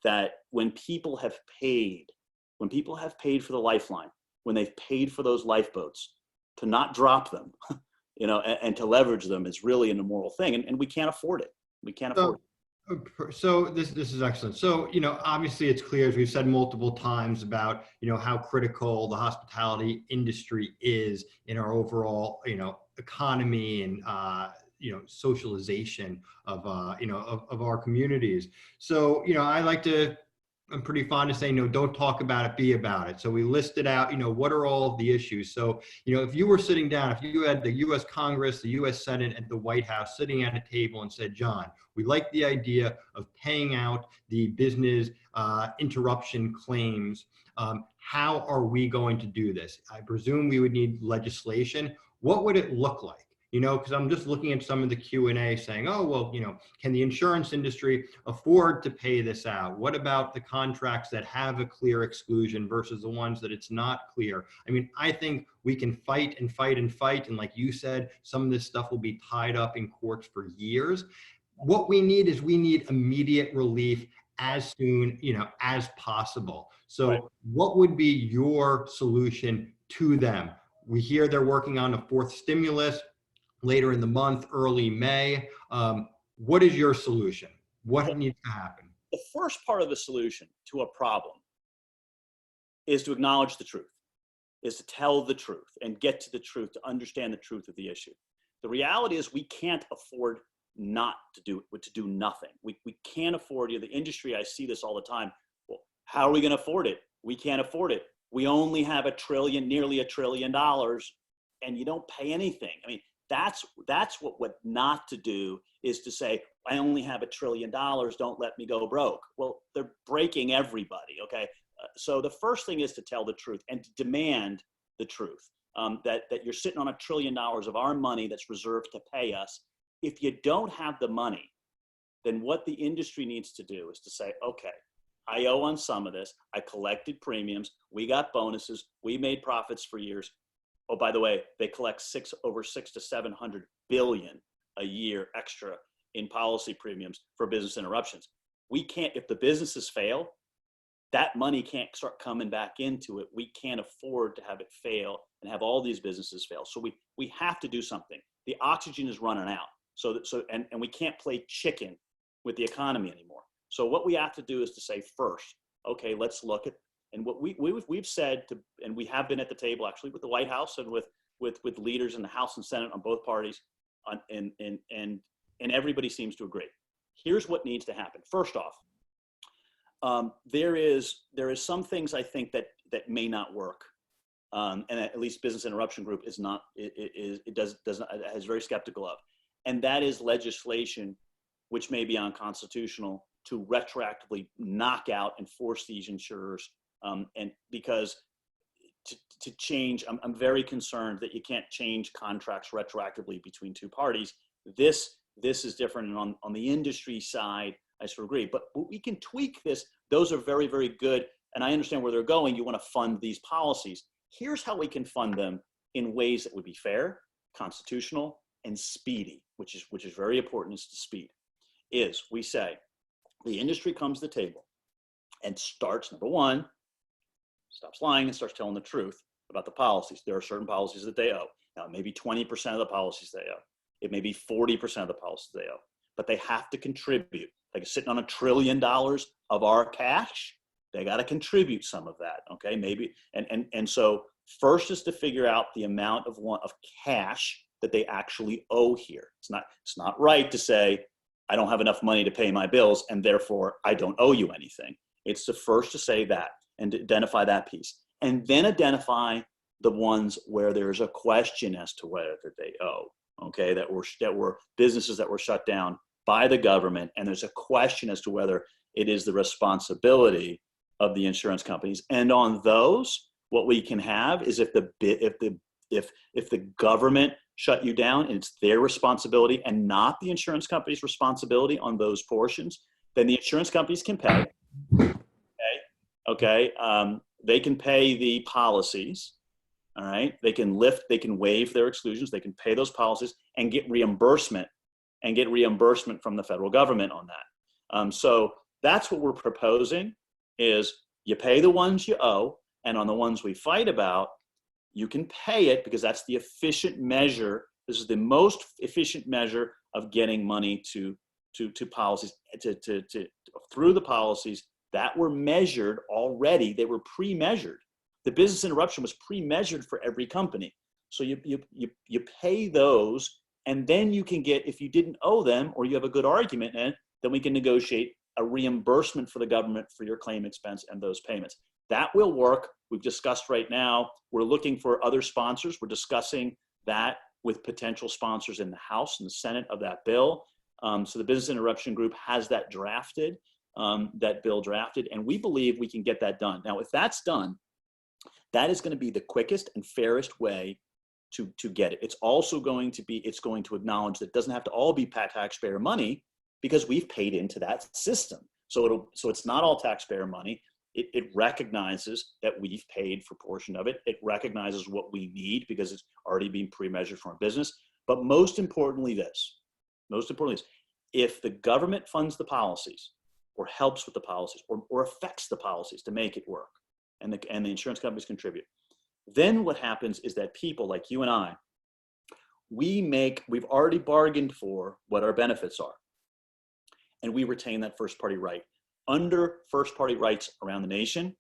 that when people have paid for the lifeline, when they've paid for those lifeboats, to not drop them, and to leverage them is really an immoral thing, and we can't afford it. We can't afford it.
So this is excellent. So, obviously it's clear, as we've said multiple times, about, how critical the hospitality industry is in our overall, economy and, socialization of our communities. So, I'm pretty fond of saying, don't talk about it, be about it. So we listed out, what are all of the issues? So, if you were sitting down, if you had the U.S. Congress, the U.S. Senate, and the White House sitting at a table and said, John, we like the idea of paying out the business interruption claims. How are we going to do this? I presume we would need legislation. What would it look like? Because I'm just looking at some of the Q&A saying, oh, well, can the insurance industry afford to pay this out? What about the contracts that have a clear exclusion versus the ones that it's not clear? I mean, I think we can fight and fight and fight. And like you said, some of this stuff will be tied up in courts for years. What we need is immediate relief as soon, as possible. So right. What would be your solution to them? We hear they're working on a fourth stimulus later in the month, early May. What is your solution? What needs to happen?
The first part of the solution to a problem is to acknowledge the truth, is to tell the truth and get to the truth, to understand the truth of the issue. The reality is we can't afford not to do nothing. We can't afford it. The industry, I see this all the time. Well, how are we going to afford it? We can't afford it. We only have nearly $1 trillion, and you don't pay anything. I mean, that's what not to do is to say, I only have $1 trillion, don't let me go broke. Well, they're breaking everybody, okay? So the first thing is to tell the truth and to demand the truth, that you're sitting on $1 trillion of our money that's reserved to pay us. If you don't have the money, then what the industry needs to do is to say, okay, I owe on some of this, I collected premiums, we got bonuses, we made profits for years. Oh, by the way, they collect over 600 to 700 billion a year extra in policy premiums for business interruptions. We can't, if the businesses fail, that money can't start coming back into it. We can't afford to have it fail and have all these businesses fail. So we have to do something. The oxygen is running out. And we can't play chicken with the economy anymore. So what we have to do is to say first, okay, let's look at. And what we've said to, and we have been at the table actually with the White House and with leaders in the House and Senate on both parties, and everybody seems to agree. Here's what needs to happen. First off, there is some things I think that may not work, and at least Business Interruption Group is very skeptical of, and that is legislation which may be unconstitutional to retroactively knock out and force these insurers And because to change, I'm very concerned that you can't change contracts retroactively between two parties. This is different. And on the industry side, I sort of agree. But we can tweak this. Those are very, very good. And I understand where they're going. You want to fund these policies. Here's how we can fund them in ways that would be fair, constitutional, and speedy, which is very important. Is to speed. Is we say the industry comes to the table and starts, number one, stops lying and starts telling the truth about the policies. There are certain policies that they owe. Now, it may be 20% of the policies they owe. It may be 40% of the policies they owe, but they have to contribute. Like sitting on $1 trillion of our cash, they got to contribute some of that. Okay, maybe. And so first is to figure out the amount of cash that they actually owe here. It's not right to say, I don't have enough money to pay my bills and therefore I don't owe you anything. It's the first to say that and to identify that piece. And then identify the ones where there's a question as to whether they owe, okay, that were businesses that were shut down by the government, and there's a question as to whether it is the responsibility of the insurance companies. And on those, what we can have is if the government shut you down and it's their responsibility and not the insurance company's responsibility on those portions, then the insurance companies can pay. Okay. They can pay the policies. All right. They can waive their exclusions. They can pay those policies and get reimbursement from the federal government on that. So that's what we're proposing is you pay the ones you owe, and on the ones we fight about, you can pay it because that's the efficient measure. This is the most efficient measure of getting money to policies, through the policies that were measured already. They were pre-measured. The business interruption was pre-measured for every company. So you pay those, and then you can get, if you didn't owe them or you have a good argument, then we can negotiate a reimbursement for the government for your claim expense and those payments. That will work. We've discussed right now, we're looking for other sponsors. We're discussing that with potential sponsors in the House and the Senate of that bill. So the Business Interruption Group has that drafted, that bill drafted, and we believe we can get that done. Now, if that's done, that is going to be the quickest and fairest way to get it. It's also going to acknowledge that it doesn't have to all be taxpayer money because we've paid into that system. So it's not all taxpayer money. It recognizes that we've paid for a portion of it. It recognizes what we need because it's already been pre-measured for our business. But most importantly, if the government funds the policies or helps with the policies or affects the policies to make it work, and the insurance companies contribute, then what happens is that people like you and I, we've already bargained for what our benefits are, and we retain that first party right. Under first party rights around the nation,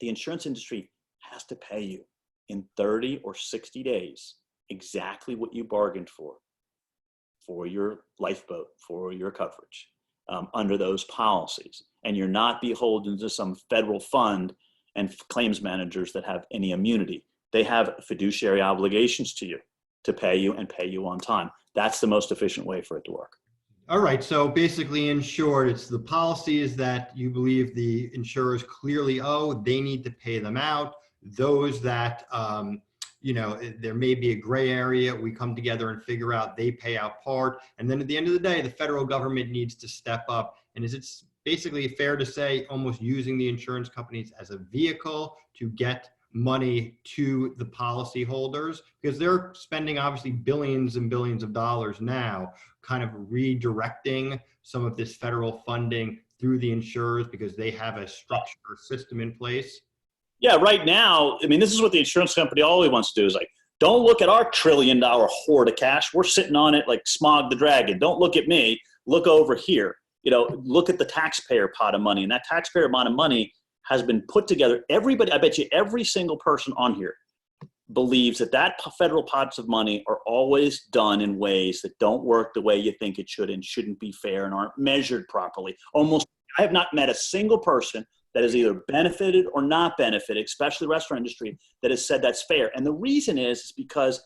the insurance industry has to pay you in 30 or 60 days exactly what you bargained for your lifeboat, for your coverage under those policies. And you're not beholden to some federal fund and claims managers that have any immunity. They have fiduciary obligations to you to pay you and pay you on time. That's the most efficient way for it to work.
All right. So basically, in short, it's the policies that you believe the insurers clearly owe. They need to pay them out. Those that, there may be a gray area. We come together and figure out they pay out part. And then at the end of the day, the federal government needs to step up. And it's basically fair to say almost using the insurance companies as a vehicle to get money to the policyholders, because they're spending obviously billions and billions of dollars now kind of redirecting some of this federal funding through the insurers because they have a structure or system in place.
Yeah, right now, I mean, this is what the insurance company always wants to do is like, don't look at our $1 trillion hoard of cash. We're sitting on it like Smog the Dragon. Don't look at me. Look over here. Look at the taxpayer pot of money. And that taxpayer pot of money has been put together. Everybody, I bet you every single person on here believes that federal pots of money are always done in ways that don't work the way you think it should and shouldn't be fair and aren't measured properly. I have not met a single person that has either benefited or not benefited, especially the restaurant industry, that has said that's fair. And the reason is because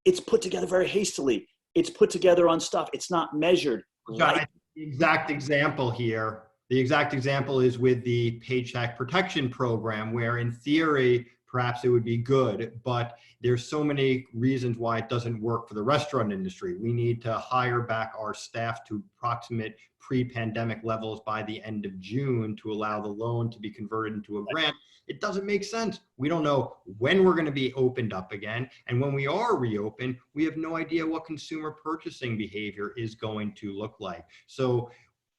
it's put together very hastily. It's put together on stuff. It's not measured.
John, the exact example here The exact example is with the Paycheck Protection Program, where in theory, perhaps it would be good, but there's so many reasons why it doesn't work for the restaurant industry. We need to hire back our staff to approximate pre-pandemic levels by the end of June to allow the loan to be converted into a grant. It doesn't make sense. We don't know when we're going to be opened up again. And when we are reopened, we have no idea what consumer purchasing behavior is going to look like. So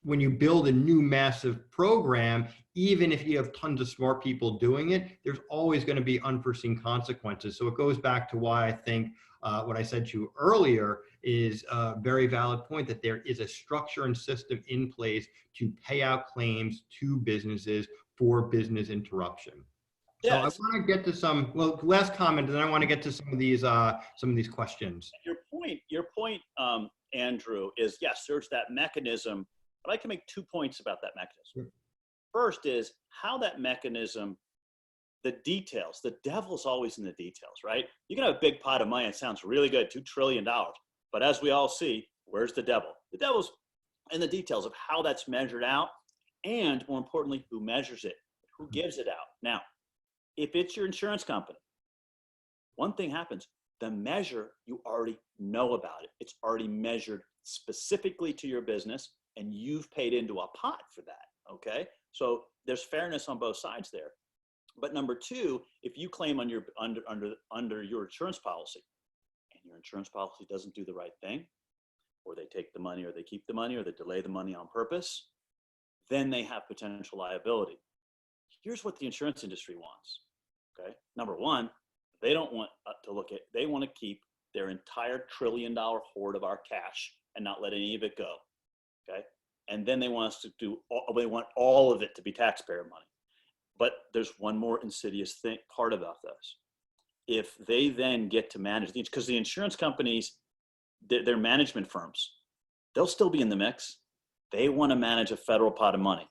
when you build a new massive program, even if you have tons of smart people doing it, there's always going to be unforeseen consequences. So it goes back to why I think what I said to you earlier is a very valid point, that there is a structure and system in place to pay out claims to businesses for business interruption. So I want to get to some, well, last comment, and then I want to get to some of these questions.
Your point, Andrew, is yes, there's that mechanism, but I can make 2 points about that mechanism.
Sure.
First is how that mechanism, the details, the devil's always in the details, right? You can have a big pot of money, it sounds really good, $2 trillion, but as we all see, where's the devil? The devil's in the details of how that's measured out, and more importantly, who measures it, who gives it out. Now, if it's your insurance company, one thing happens, the measure, you already know about it. It's already measured specifically to your business, and you've paid into a pot for that, okay? So there's fairness on both sides there. But number two, if you claim on your under your insurance policy, and your insurance policy doesn't do the right thing, or they take the money, or they keep the money, or they delay the money on purpose, then they have potential liability. Here's what the insurance industry wants, okay? Number one, they don't want to look at, they want to keep their entire $1 trillion hoard of our cash and not let any of it go, okay? And then they want us to do, they want all of it to be taxpayer money. But there's one more insidious part about this. If they then get to manage these, because the insurance companies, they're management firms, they'll still be in the mix. They want to manage a federal pot of money.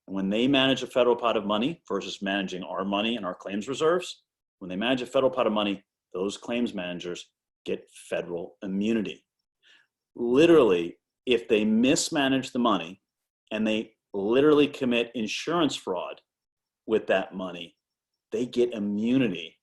And when they manage a federal pot of money versus managing our money and our claims reserves, when they manage a federal pot of money, those claims managers get federal immunity. Literally, if they mismanage the money and they literally commit insurance fraud with that money, they get immunity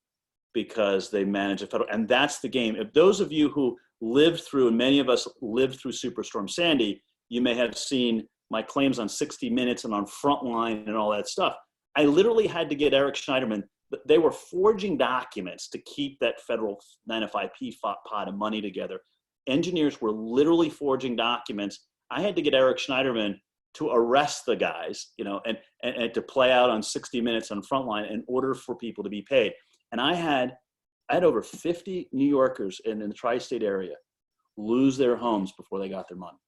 because they manage a federal, and that's the game. If those of you who lived through, and many of us lived through Superstorm Sandy, you may have seen my claims on 60 Minutes and on Frontline and all that stuff. I literally had to get Eric Schneiderman. They were forging documents to keep that federal 905P pot of money together. Engineers were literally forging documents. I had to get Eric Schneiderman to arrest the guys, you know, and to play out on 60 Minutes on Frontline in order for people to be paid. And I had over 50 New Yorkers in the tri-state area lose their homes before they got their money.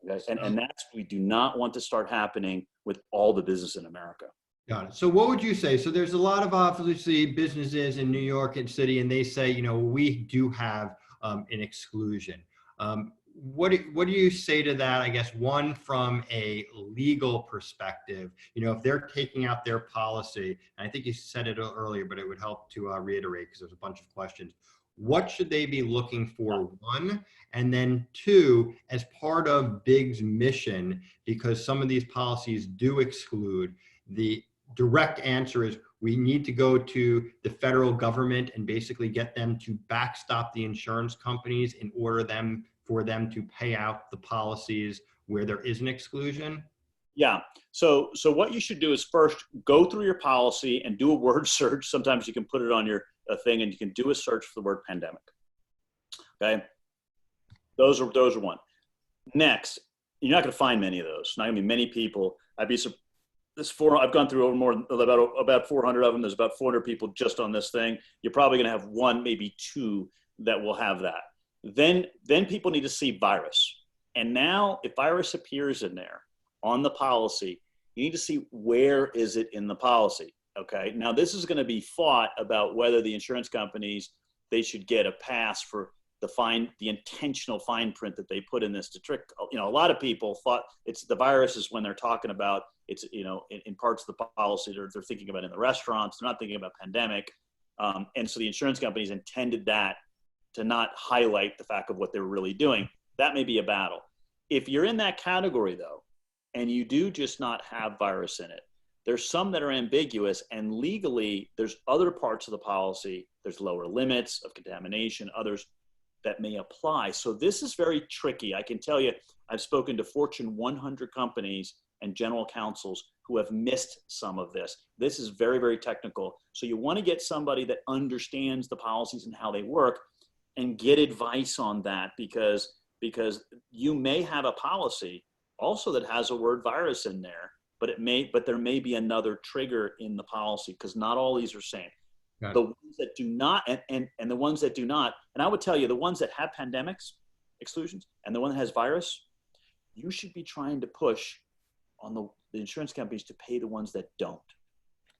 Okay? And that's, we do not want to start happening with all the business in America.
Got it. So what would you say? So there's a lot of obviously businesses in New York and city, and they say, you know, we do have an exclusion. What do you say to that? I guess one, from a legal perspective, you know, if they're taking out their policy, and I think you said it earlier, but it would help to reiterate because there's a bunch of questions. What should they be looking for, one? And then two, as part of BIG's mission, because some of these policies do exclude, the direct answer is we need to go to the federal government and basically get them to backstop the insurance companies in order for them to pay out the policies where there is an exclusion?
Yeah. So what you should do is first go through your policy and do a word search. Sometimes you can put it on your thing and you can do a search for the word pandemic. Okay. Those are one. Next, you're not going to find many of those. Not going to be many people. I've gone through about 400 of them. There's about 400 people just on this thing. You're probably going to have one, maybe two that will have that. Then people need to see virus. And now if virus appears in there on the policy, you need to see where is it in the policy. Okay. Now this is going to be fought about whether the insurance companies, they should get a pass for the intentional fine print that they put in this to trick, you know, a lot of people thought it's the virus is when they're talking about it's, you know, in parts of the policy they're thinking about in the restaurants, they're not thinking about pandemic. And so the insurance companies intended that to not highlight the fact of what they're really doing. That may be a battle. If you're in that category though, and you do just not have virus in it. There's some that are ambiguous, and legally, there's other parts of the policy. There's lower limits of contamination, others that may apply. So this is very tricky. I can tell you, I've spoken to Fortune 100 companies and general counsels who have missed some of this. This is very, very technical. So you want to get somebody that understands the policies and how they work and get advice on that, because you may have a policy also that has a word virus in there, but there may be another trigger in the policy, because not all these are same. The ones that do not, and the ones that do not, and I would tell you, the ones that have pandemics exclusions and the one that has virus, you should be trying to push on the insurance companies to pay the ones that don't.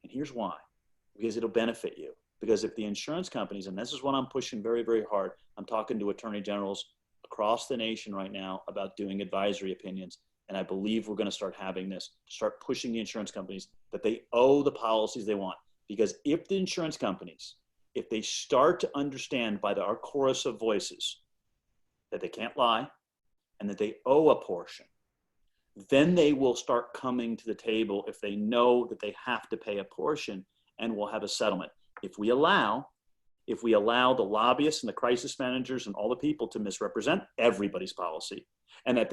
And here's why: because it'll benefit you. Because if the insurance companies, and this is what I'm pushing very, very hard, I'm talking to attorney generals across the nation right now about doing advisory opinions. And I believe we're going to start having this, start pushing the insurance companies that they owe the policies they want. Because if the insurance companies, if they start to understand by our chorus of voices that they can't lie and that they owe a portion, then they will start coming to the table if they know that they have to pay a portion, and we'll have a settlement. If we allow the lobbyists and the crisis managers and all the people to misrepresent everybody's policy, and that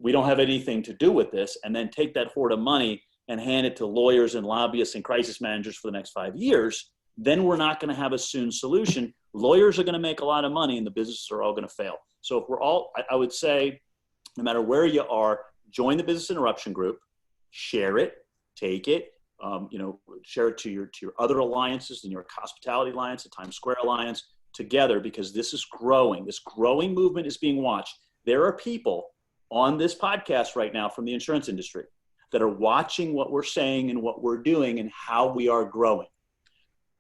we don't have anything to do with this, and then take that hoard of money and hand it to lawyers and lobbyists and crisis managers for the next 5 years, then we're not going to have a soon solution. Lawyers are going to make a lot of money, and the businesses are all going to fail. So if we're all, I would say, no matter where you are, join the Business Interruption Group, share it, take it, share it to your other alliances, the New York Hospitality Alliance, the Times Square Alliance, together, because this is growing. This growing movement is being watched. There are people on this podcast right now from the insurance industry that are watching what we're saying and what we're doing and how we are growing.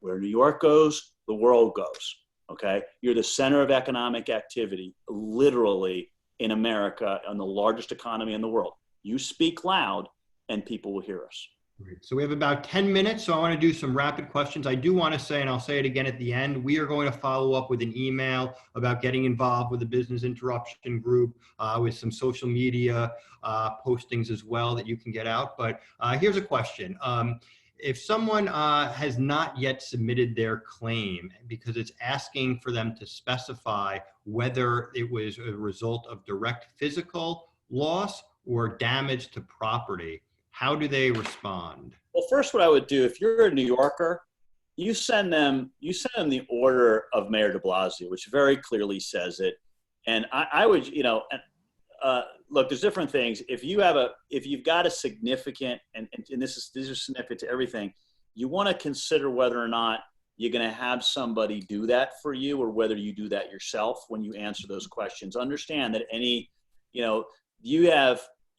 Where New York goes, the world goes, okay? You're the center of economic activity, literally, in America, and the largest economy in the world. You speak loud and people will hear us.
Great. So we have about 10 minutes, so I want to do some rapid questions. I do want to say, and I'll say it again at the end, we are going to follow up with an email about getting involved with the Business Interruption Group, with some social media postings as well that you can get out. But here's a question. If someone has not yet submitted their claim, because it's asking for them to specify whether it was a result of direct physical loss or damage to property, how do they respond?
Well, first, what I would do, if you're a New Yorker, you send them the order of Mayor de Blasio, which very clearly says it. And I would, look, there's different things. If you've got a significant, and these are significant to everything, you want to consider whether or not you're going to have somebody do that for you, or whether you do that yourself when you answer those questions. Understand that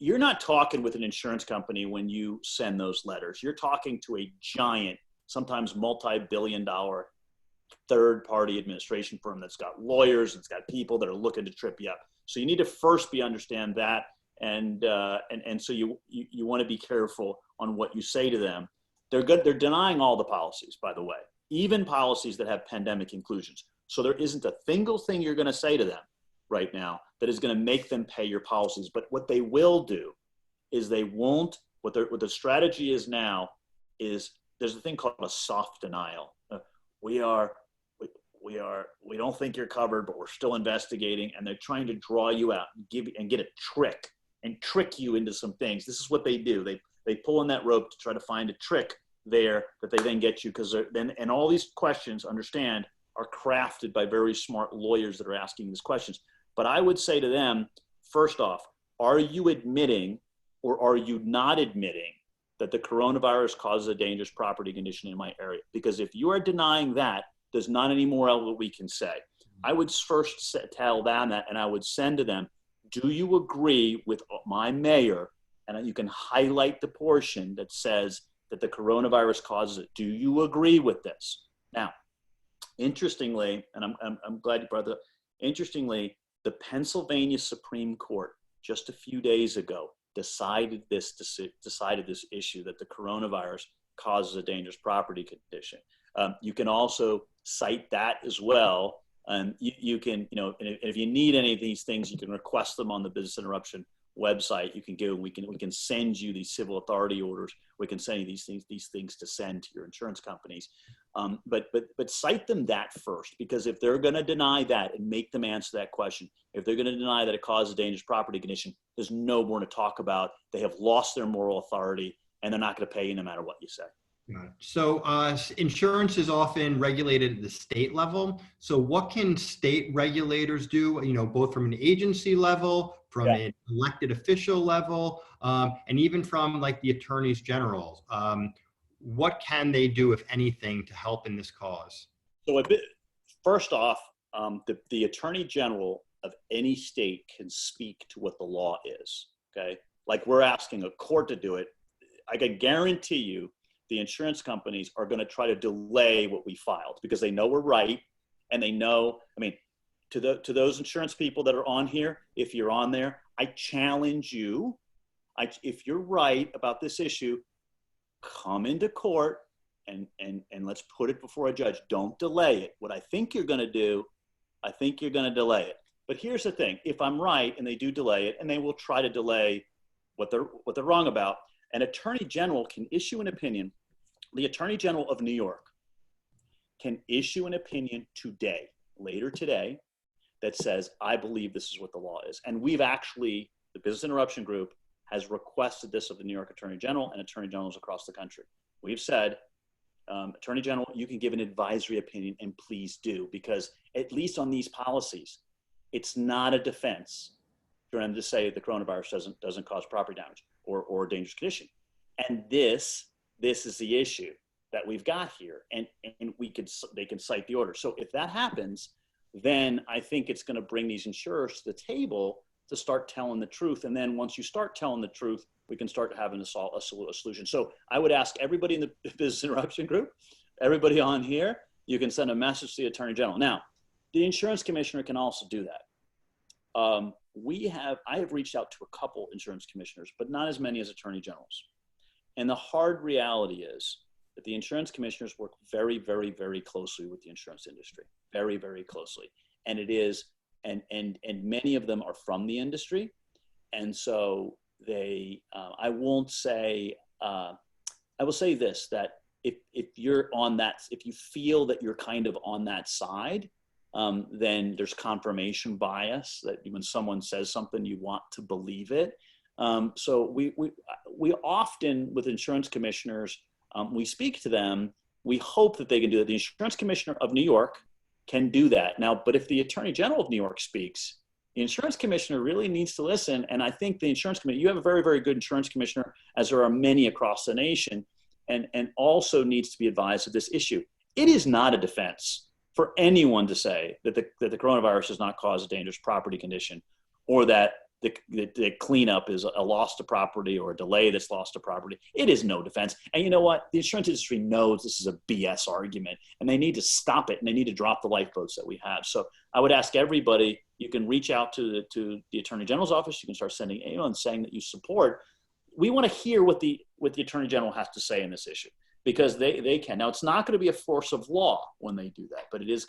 you're not talking with an insurance company when you send those letters. You're talking to a giant, sometimes multi-billion-dollar third-party administration firm that's got lawyers, it's got people that are looking to trip you up. So you need to first understand that, and so you want to be careful on what you say to them. They're denying all the policies, by the way, even policies that have pandemic inclusions. So there isn't a single thing you're going to say to them right now that is going to make them pay your policies. But what they will do is they won't. What the strategy is now is there's a thing called a soft denial. We don't think you're covered, but we're still investigating, and they're trying to draw you out and get a trick you into some things. This is what they do. They pull in that rope to try to find a trick there that they then get you, because and all these questions, understand, are crafted by very smart lawyers that are asking these questions. But I would say to them, first off, are you admitting or are you not admitting that the coronavirus causes a dangerous property condition in my area? Because if you are denying that, there's not any more else that we can say. I would first tell them that, and I would send to them, do you agree with my mayor? And you can highlight the portion that says that the coronavirus causes it. Do you agree with this? Now, interestingly, and I'm glad you brought that up, interestingly, the Pennsylvania Supreme Court just a few days ago decided this issue, that the coronavirus causes a dangerous property condition. You can also cite that as well. You can, and if you need any of these things, you can request them on the Business Interruption website you can go, and we can send you these civil authority orders. We can send you these things to send to your insurance companies. But cite them that first, because if they're going to deny that and make them answer that question, if they're going to deny that it causes dangerous property condition, there's no more to talk about. They have lost their moral authority, and they're not going to pay you no matter what you say.
So insurance is often regulated at the state level. So what can state regulators do, both from an agency level, from an elected official level, and even from like the attorneys general? What can they do, if anything, to help in this cause?
So first off, the attorney general of any state can speak to what the law is, okay? Like we're asking a court to do it. I can guarantee you the insurance companies are going to try to delay what we filed because they know we're right. And they know, to those insurance people that are on here, if you're on there, I challenge you. If you're right about this issue, come into court and let's put it before a judge. Don't delay it. What I think you're going to do, I think you're going to delay it. But here's the thing. If I'm right and they do delay it, and they will try to delay what they're wrong about, an attorney general can issue an opinion. The attorney general of New York can issue an opinion today, later today, that says, I believe this is what the law is. And we've actually, the Business Interruption Group has requested this of the New York Attorney General and attorney generals across the country. We've said, Attorney General, you can give an advisory opinion, and please do, because at least on these policies, it's not a defense for them to say the coronavirus doesn't cause property damage or dangerous condition. And this is the issue that we've got here. And they can cite the order. So if that happens, then I think it's going to bring these insurers to the table to start telling the truth. And then once you start telling the truth, we can start having a solution. So I would ask everybody in the Business Interruption Group, everybody on here, you can send a message to the Attorney General. Now, the insurance commissioner can also do that. I have reached out to a couple insurance commissioners, but not as many as attorney generals. And the hard reality is that the insurance commissioners work very, very, very closely with the insurance industry, very, very closely. And it is, and many of them are from the industry. And so I will say this, that if you're on that, if you feel that you're kind of on that side, then there's confirmation bias, that when someone says something, you want to believe it. So we often, with insurance commissioners, we speak to them. We hope that they can do that. The insurance commissioner of New York can do that now. But if the attorney general of New York speaks, the insurance commissioner really needs to listen. And I think the insurance commissioner, you have a very, very good insurance commissioner, as there are many across the nation, and also needs to be advised of this issue. It is not a defense for anyone to say that the coronavirus does not cause a dangerous property condition, or that the cleanup is a loss to property or a delay that's lost to property. It is no defense. And you know what? The insurance industry knows this is a BS argument, and they need to stop it, and they need to drop the lifeboats that we have. So I would ask everybody, you can reach out to the Attorney General's office. You can start sending emails saying that you support. We want to hear what the Attorney General has to say in this issue, because they can. Now, it's not going to be a force of law when they do that, but it is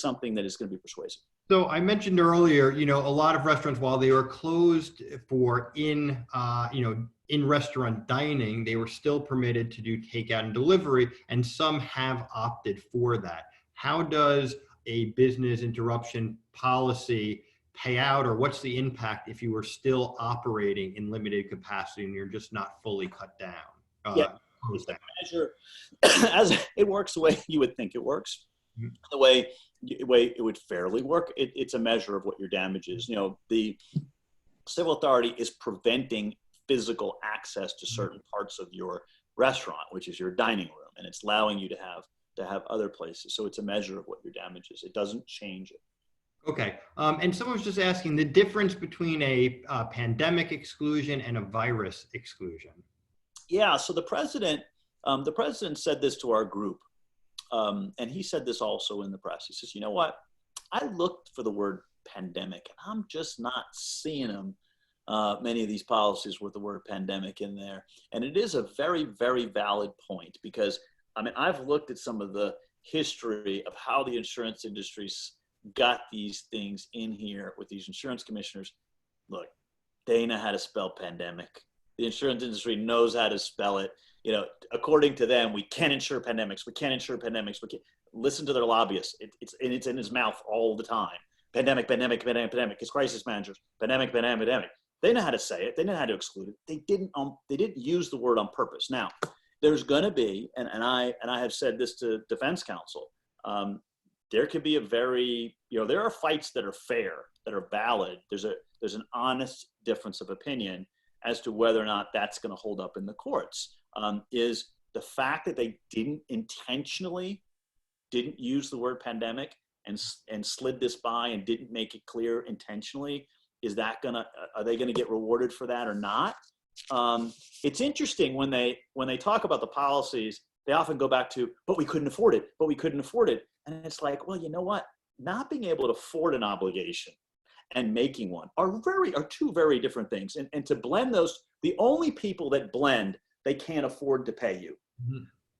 something that is going to be persuasive.
So I mentioned earlier, a lot of restaurants, while they were closed for in-restaurant dining, they were still permitted to do takeout and delivery, and some have opted for that. How does a business interruption policy pay out, or what's the impact if you were still operating in limited capacity and you're just not fully cut down?
Measure as it works the way you would think it works, the way it would fairly work. It's a measure of what your damage is. The civil authority is preventing physical access to certain parts of your restaurant, which is your dining room, and it's allowing you to have other places. So it's a measure of what your damage is. It doesn't change it.
Okay. And someone was just asking the difference between a pandemic exclusion and a virus exclusion.
Yeah. So the president said this to our group, and he said this also in the press. He says, you know what? I looked for the word pandemic, and I'm just not seeing them, many of these policies with the word pandemic in there. And it is a very, very valid point, because, I've looked at some of the history of how the insurance industries got these things in here with these insurance commissioners. Look, they know how to spell pandemic. The insurance industry knows how to spell it. You know, according to them, we can't insure pandemics. We can't insure pandemics. We can't. Listen to their lobbyists. It's in his mouth all the time. Pandemic, pandemic, pandemic, pandemic. His crisis managers. Pandemic, pandemic, pandemic. They know how to say it. They know how to exclude it. They didn't use the word on purpose. Now, there's going to be, and I have said this to defense counsel. There could be a very, there are fights that are fair, that are valid. There's an honest difference of opinion as to whether or not that's going to hold up in the courts. Is the fact that they didn't use the word pandemic and slid this by and didn't make it clear intentionally. Are they gonna get rewarded for that or not? It's interesting when they talk about the policies, they often go back to, but we couldn't afford it. And it's like, well, you know what? Not being able to afford an obligation and making one are two very different things. And to blend those, the only people that blend, they can't afford to pay you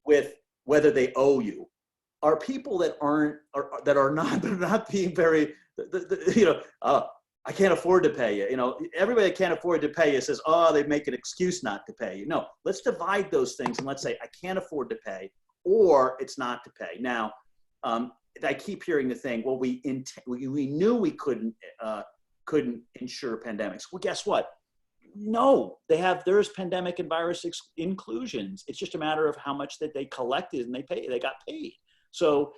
with whether they owe you, are people that are not being very, I can't afford to pay you. Everybody that can't afford to pay you says, oh, they make an excuse not to pay you. No, let's divide those things and let's say, I can't afford to pay, or it's not to pay. Now, I keep hearing the thing, well, we knew we couldn't insure pandemics. Well, guess what? No, there's pandemic and virus inclusions. It's just a matter of how much that they collected and they got paid. So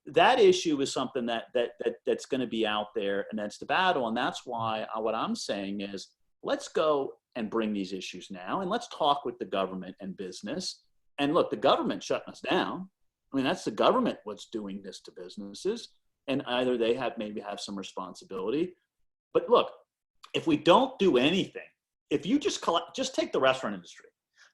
that issue is something that's going to be out there, and that's the battle. And that's why what I'm saying is, let's go and bring these issues now, and let's talk with the government and business. And look, the government shutting us down. I mean, that's the government what's doing this to businesses, and either they maybe have some responsibility. But look, if we don't do anything, if you just take the restaurant industry,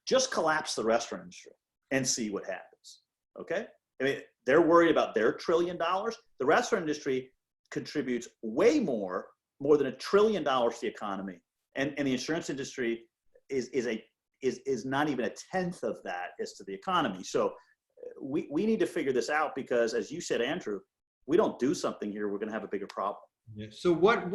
just collapse the restaurant industry and see what happens. Okay. I mean, they're worried about their $1 trillion. The restaurant industry contributes way more than $1 trillion to the economy. And the insurance industry is not even a tenth of that as to the economy. So we need to figure this out, because as you said, Andrew, we don't do something here, we're going to have a bigger problem.
Yeah. So a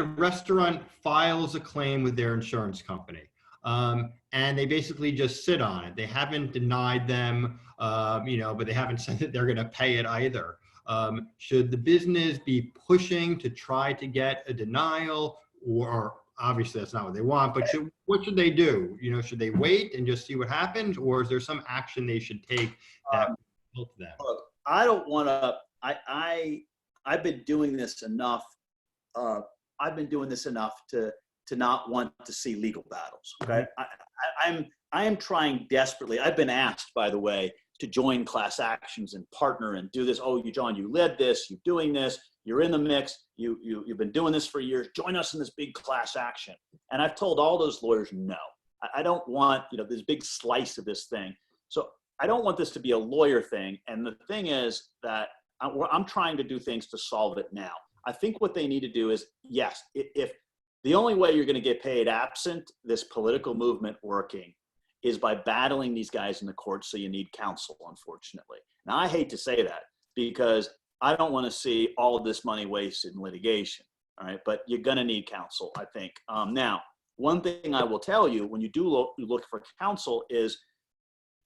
restaurant files a claim with their insurance company. And they basically just sit on it. They haven't denied them, but they haven't said that they're going to pay it either. Should the business be pushing to try to get a denial, or obviously that's not what they want, but what should they do? Should they wait and just see what happens, or is there some action they should take that will help them?
Look, I don't want to, I've been doing this enough. I've been doing this enough to not want to see legal battles. Okay. I am trying desperately. I've been asked, by the way, to join class actions and partner and do this. Oh, John, you led this, you're doing this, you're in the mix, you've been doing this for years. Join us in this big class action. And I've told all those lawyers, no, I don't want, this big slice of this thing. So I don't want this to be a lawyer thing. And the thing is that I'm trying to do things to solve it now. I think what they need to do is, yes, if the only way you're going to get paid absent this political movement working is by battling these guys in the courts. So you need counsel, unfortunately. Now, I hate to say that, because I don't want to see all of this money wasted in litigation. All right. But you're going to need counsel, I think. Now, one thing I will tell you, when you do look for counsel, is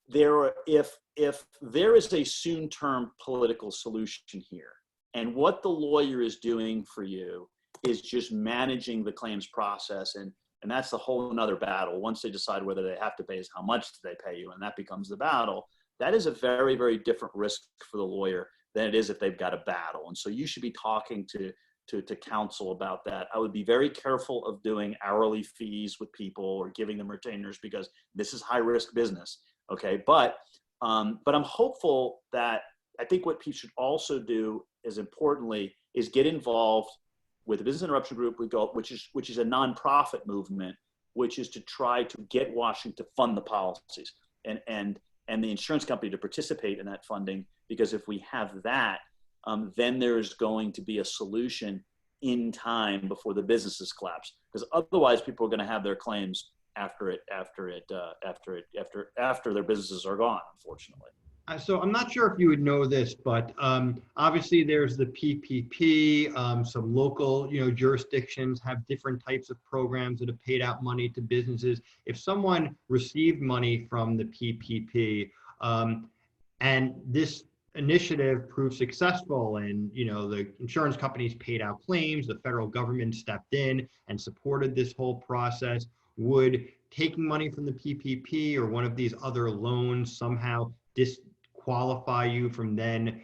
if there is a soon-term political solution here, and what the lawyer is doing for you is just managing the claims process, and that's a whole another battle. Once they decide whether they have to pay, is how much do they pay you, and that becomes the battle. That is a very, very different risk for the lawyer than it is if they've got a battle. And so you should be talking to counsel about that. I would be very careful of doing hourly fees with people or giving them retainers, because this is high risk business. Okay. But I'm hopeful that, I think what people should also do, is importantly, is get involved with the Business Interruption Group, which is a nonprofit movement, which is to try to get Washington to fund the policies and the insurance company to participate in that funding. Because if we have that, then there's going to be a solution in time before the businesses collapse. Because otherwise, people are going to have their claims after their businesses are gone, unfortunately.
So I'm not sure if you would know this, but obviously there's the PPP. Some local, jurisdictions have different types of programs that have paid out money to businesses. If someone received money from the PPP, and this initiative proved successful, and the insurance companies paid out claims, the federal government stepped in and supported this whole process, would taking money from the PPP or one of these other loans somehow disqualify you from then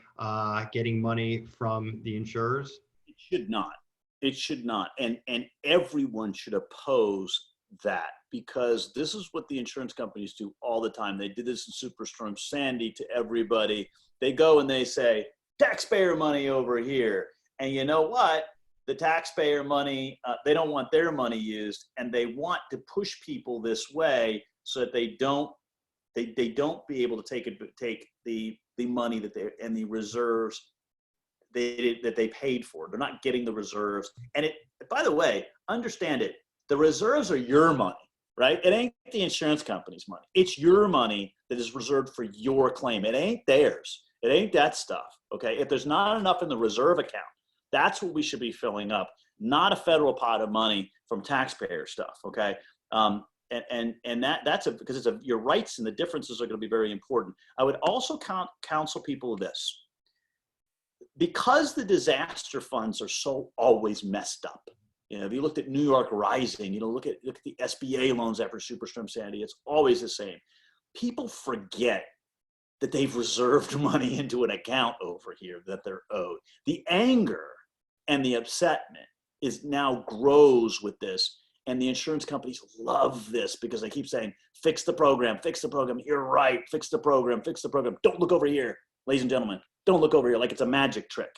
getting money from the insurers?
It should not. It should not. And everyone should oppose that, because this is what the insurance companies do all the time. They did this in Superstorm Sandy to everybody. They go and they say, taxpayer money over here. And you know what? The taxpayer money, they don't want their money used, and they want to push people this way so that they don't be able to take the money that they and the reserves that they paid for. They're not getting the reserves. And it, by the way, understand it. The reserves are your money, right? It ain't the insurance company's money. It's your money that is reserved for your claim. It ain't theirs. It ain't that stuff. Okay. If there's not enough in the reserve account, that's what we should be filling up, not a federal pot of money from taxpayer stuff. Okay. And that's because your rights and the differences are going to be very important. I would also counsel people this, because the disaster funds are so always messed up. If you looked at New York Rising, look at the SBA loans after Superstorm Sandy, it's always the same. People forget that they've reserved money into an account over here that they're owed. The anger and the upsetment now grows with this. And the insurance companies love this because they keep saying, fix the program, fix the program. You're right, fix the program, fix the program. Don't look over here, ladies and gentlemen. Don't look over here like it's a magic trick,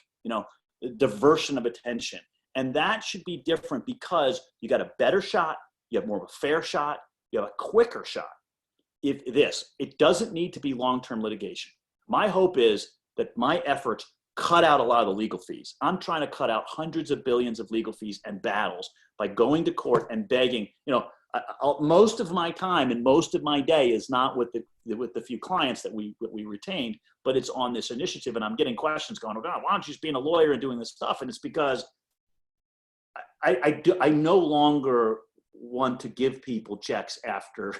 diversion of attention. And that should be different because you got a better shot, you have more of a fair shot, you have a quicker shot. It doesn't need to be long-term litigation. My hope is that my efforts cut out a lot of the legal fees. I'm trying to cut out hundreds of billions of legal fees and battles by going to court and begging. Most of my time and most of my day is not with the few clients that we retained, but it's on this initiative. And I'm getting questions going, oh God, why aren't you just being a lawyer and doing this stuff? And it's because I no longer want to give people checks after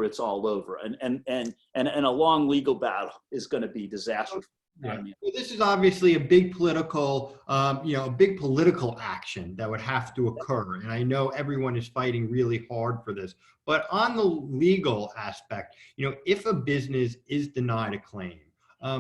it's all over, and a long legal battle is going to be disastrous.
Right. Well, this is obviously a big political, action that would have to occur. And I know everyone is fighting really hard for this. But on the legal aspect, if a business is denied a claim,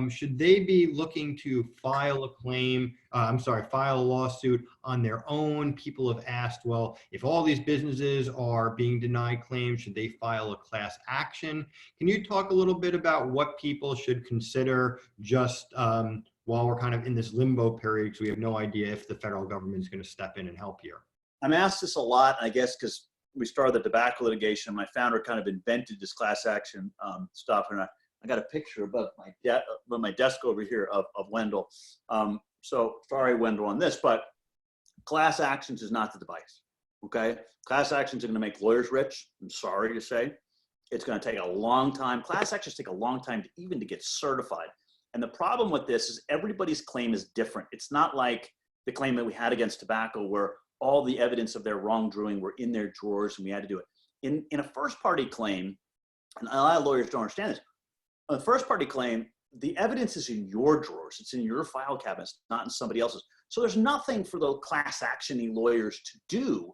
should they be looking to file a lawsuit on their own? People have asked, well, if all these businesses are being denied claims, should they file a class action? Can you talk a little bit about what people should consider just while we're kind of in this limbo period, because we have no idea if the federal government is going to step in and help here?
I'm asked this a lot, I guess, because we started the tobacco litigation. My founder kind of invented this class action stuff, and I got a picture above my desk over here of Wendell. So sorry, Wendell, on this, but class actions is not the device, okay? Class actions are going to make lawyers rich. I'm sorry to say. It's going to take a long time. Class actions take a long time to get certified. And the problem with this is everybody's claim is different. It's not like the claim that we had against tobacco where all the evidence of their wrongdoing were in their drawers and we had to do it. In a first-party claim, and a lot of lawyers don't understand this, a first-party claim, the evidence is in your drawers. It's in your file cabinets, not in somebody else's. So there's nothing for the class action-y lawyers to do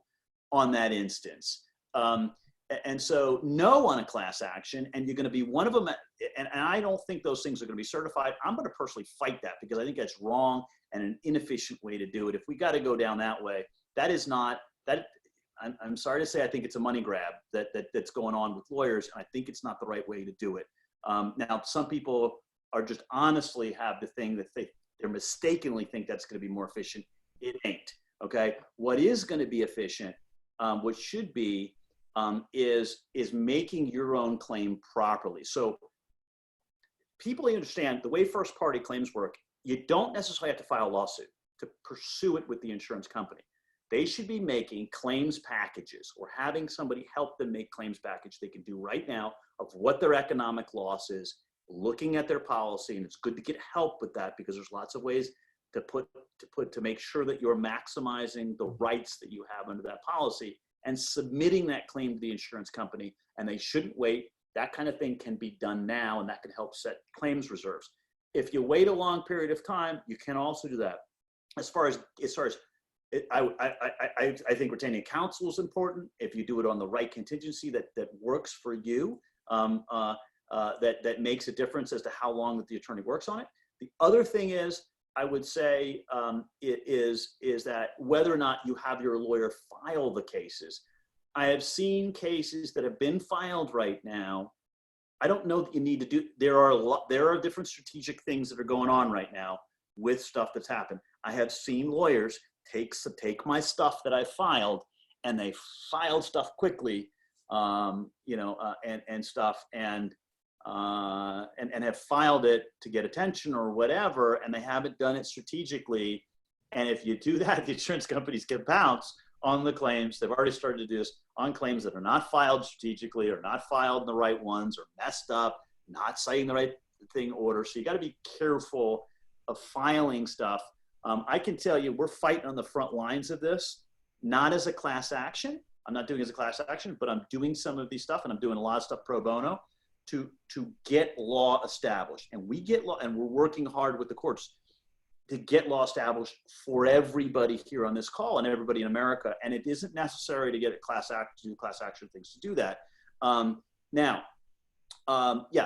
on that instance. And so no on a class action, and you're going to be one of them. And I don't think those things are going to be certified. I'm going to personally fight that because I think that's wrong and an inefficient way to do it. If we got to go down that way, that is not that. I'm sorry to say, I think it's a money grab that's going on with lawyers. And I think it's not the right way to do it. Now, some people are just honestly have the thing that they mistakenly think that's going to be more efficient. It ain't. Okay. What is going to be efficient, what should be, is making your own claim properly. So people understand the way first party claims work. You don't necessarily have to file a lawsuit to pursue it with the insurance company. They should be making claims packages or having somebody help them make claims package they can do right now of what their economic loss is, looking at their policy, and it's good to get help with that because there's lots of ways to make sure that you're maximizing the rights that you have under that policy and submitting that claim to the insurance company. And they shouldn't wait. That kind of thing can be done now, and that can help set claims reserves. If you wait a long period of time, you can also do that. As far as I think retaining counsel is important. If you do it on the right contingency that works for you, that makes a difference as to how long that the attorney works on it. The other thing is, I would say, is that whether or not you have your lawyer file the cases. I have seen cases that have been filed right now. I don't know that you need to do. There are different strategic things that are going on right now with stuff that's happened. I have seen lawyers take my stuff that I filed, and they filed stuff quickly, and stuff, and have filed it to get attention or whatever, and they haven't done it strategically. And if you do that, the insurance companies can bounce on the claims. They've already started to do this on claims that are not filed strategically, or not filed in the right ones, or messed up, not citing the right thing order. So you got to be careful of filing stuff. I can tell you, we're fighting on the front lines of this, not as a class action. I'm not doing it as a class action, but I'm doing some of these stuff, and I'm doing a lot of stuff pro bono to get law established. And we get law, and we're working hard with the courts to get law established for everybody here on this call and everybody in America. And it isn't necessary to get a class action things to do that.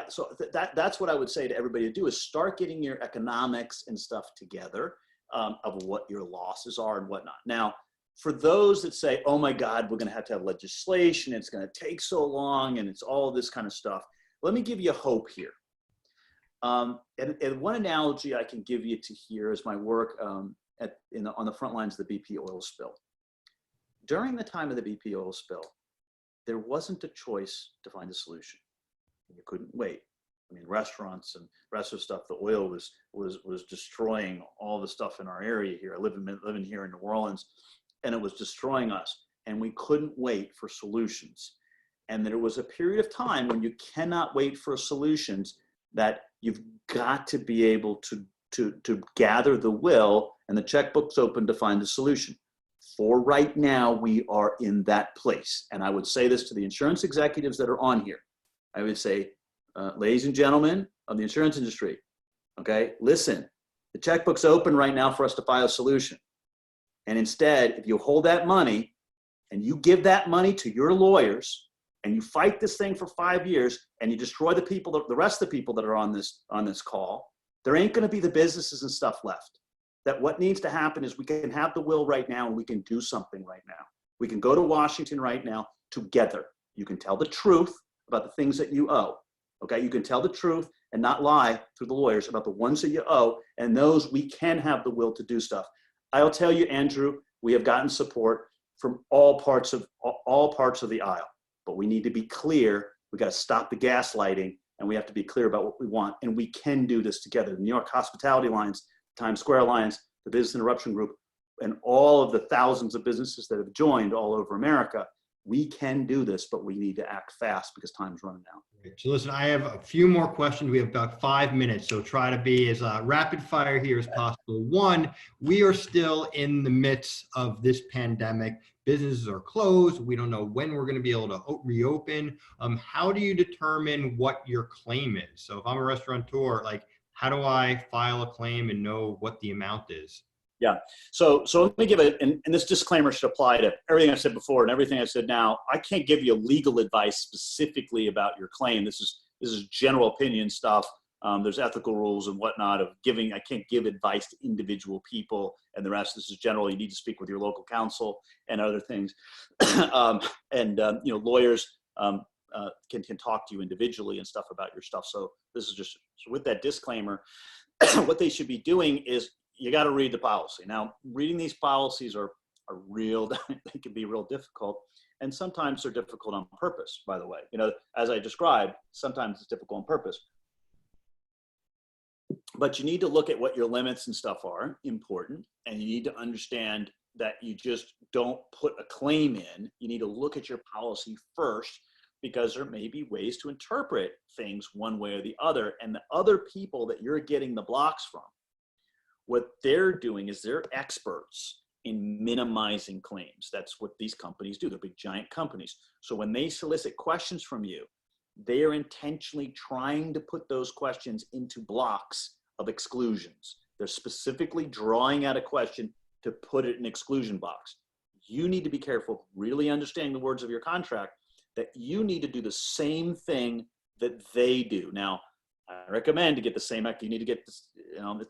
So that's what I would say to everybody to do, is start getting your economics and stuff together, of what your losses are and whatnot. Now, for those that say, oh my God, we're going to have legislation, it's going to take so long, and it's all this kind of stuff, let me give you hope here. And one analogy I can give you to here is my work on the front lines of the BP oil spill. During the time of the BP oil spill, there wasn't a choice to find a solution. You couldn't wait. I mean, restaurants and the rest of the stuff, the oil was destroying all the stuff in our area here. I living here in New Orleans, and it was destroying us, and we couldn't wait for solutions. And there was a period of time when you cannot wait for solutions, that you've got to be able to gather the will and the checkbook's open to find a solution. For right now, we are in that place. And I would say this to the insurance executives that are on here. I would say, ladies and gentlemen of the insurance industry, okay, listen, the checkbook's open right now for us to find a solution. And instead, if you hold that money and you give that money to your lawyers, and you fight this thing for 5 years, and you destroy the rest of the people that are on this call, there ain't going to be the businesses and stuff left. That what needs to happen is we can have the will right now, and we can do something right now. We can go to Washington right now together. You can tell the truth about the things that you owe. Okay, you can tell the truth and not lie through the lawyers about the ones that you owe, and those we can have the will to do stuff. I'll tell you, Andrew, we have gotten support from all parts of the aisle. But we need to be clear. We got to stop the gaslighting, and we have to be clear about what we want. And we can do this together. The New York Hospitality Alliance, Times Square Alliance, the Business Interruption Group, and all of the thousands of businesses that have joined all over America. We can do this, but we need to act fast because time's running out.
So listen, I have a few more questions. We have about 5 minutes, so try to be as rapid fire here as possible. One, we are still in the midst of this pandemic. Businesses are closed. We don't know when we're going to be able to reopen. How do you determine what your claim is? So if I'm a restaurateur, like, how do I file a claim and know what the amount is?
Yeah. So let me give it, and this disclaimer should apply to everything I've said before and everything I've said now. I can't give you legal advice specifically about your claim. This is general opinion stuff. There's ethical rules and whatnot of giving. I can't give advice to individual people and the rest. This is general. You need to speak with your local counsel and other things. Lawyers can talk to you individually and stuff about your stuff. So this is just with that disclaimer. What they should be doing is, you got to read the policy. Now, reading these policies are real, they can be real difficult. And sometimes they're difficult on purpose, by the way. As I described, sometimes it's difficult on purpose. But you need to look at what your limits and stuff are, important. And you need to understand that you just don't put a claim in. You need to look at your policy first, because there may be ways to interpret things one way or the other. And the other people that you're getting the blocks from, what they're doing is they're experts in minimizing claims. That's what these companies do. They're big, giant companies. So when they solicit questions from you, they are intentionally trying to put those questions into blocks of exclusions. They're specifically drawing out a question to put it in an exclusion box. You need to be careful, really understanding the words of your contract, that you need to do the same thing that they do. Now, I recommend to get the same, you need to get this,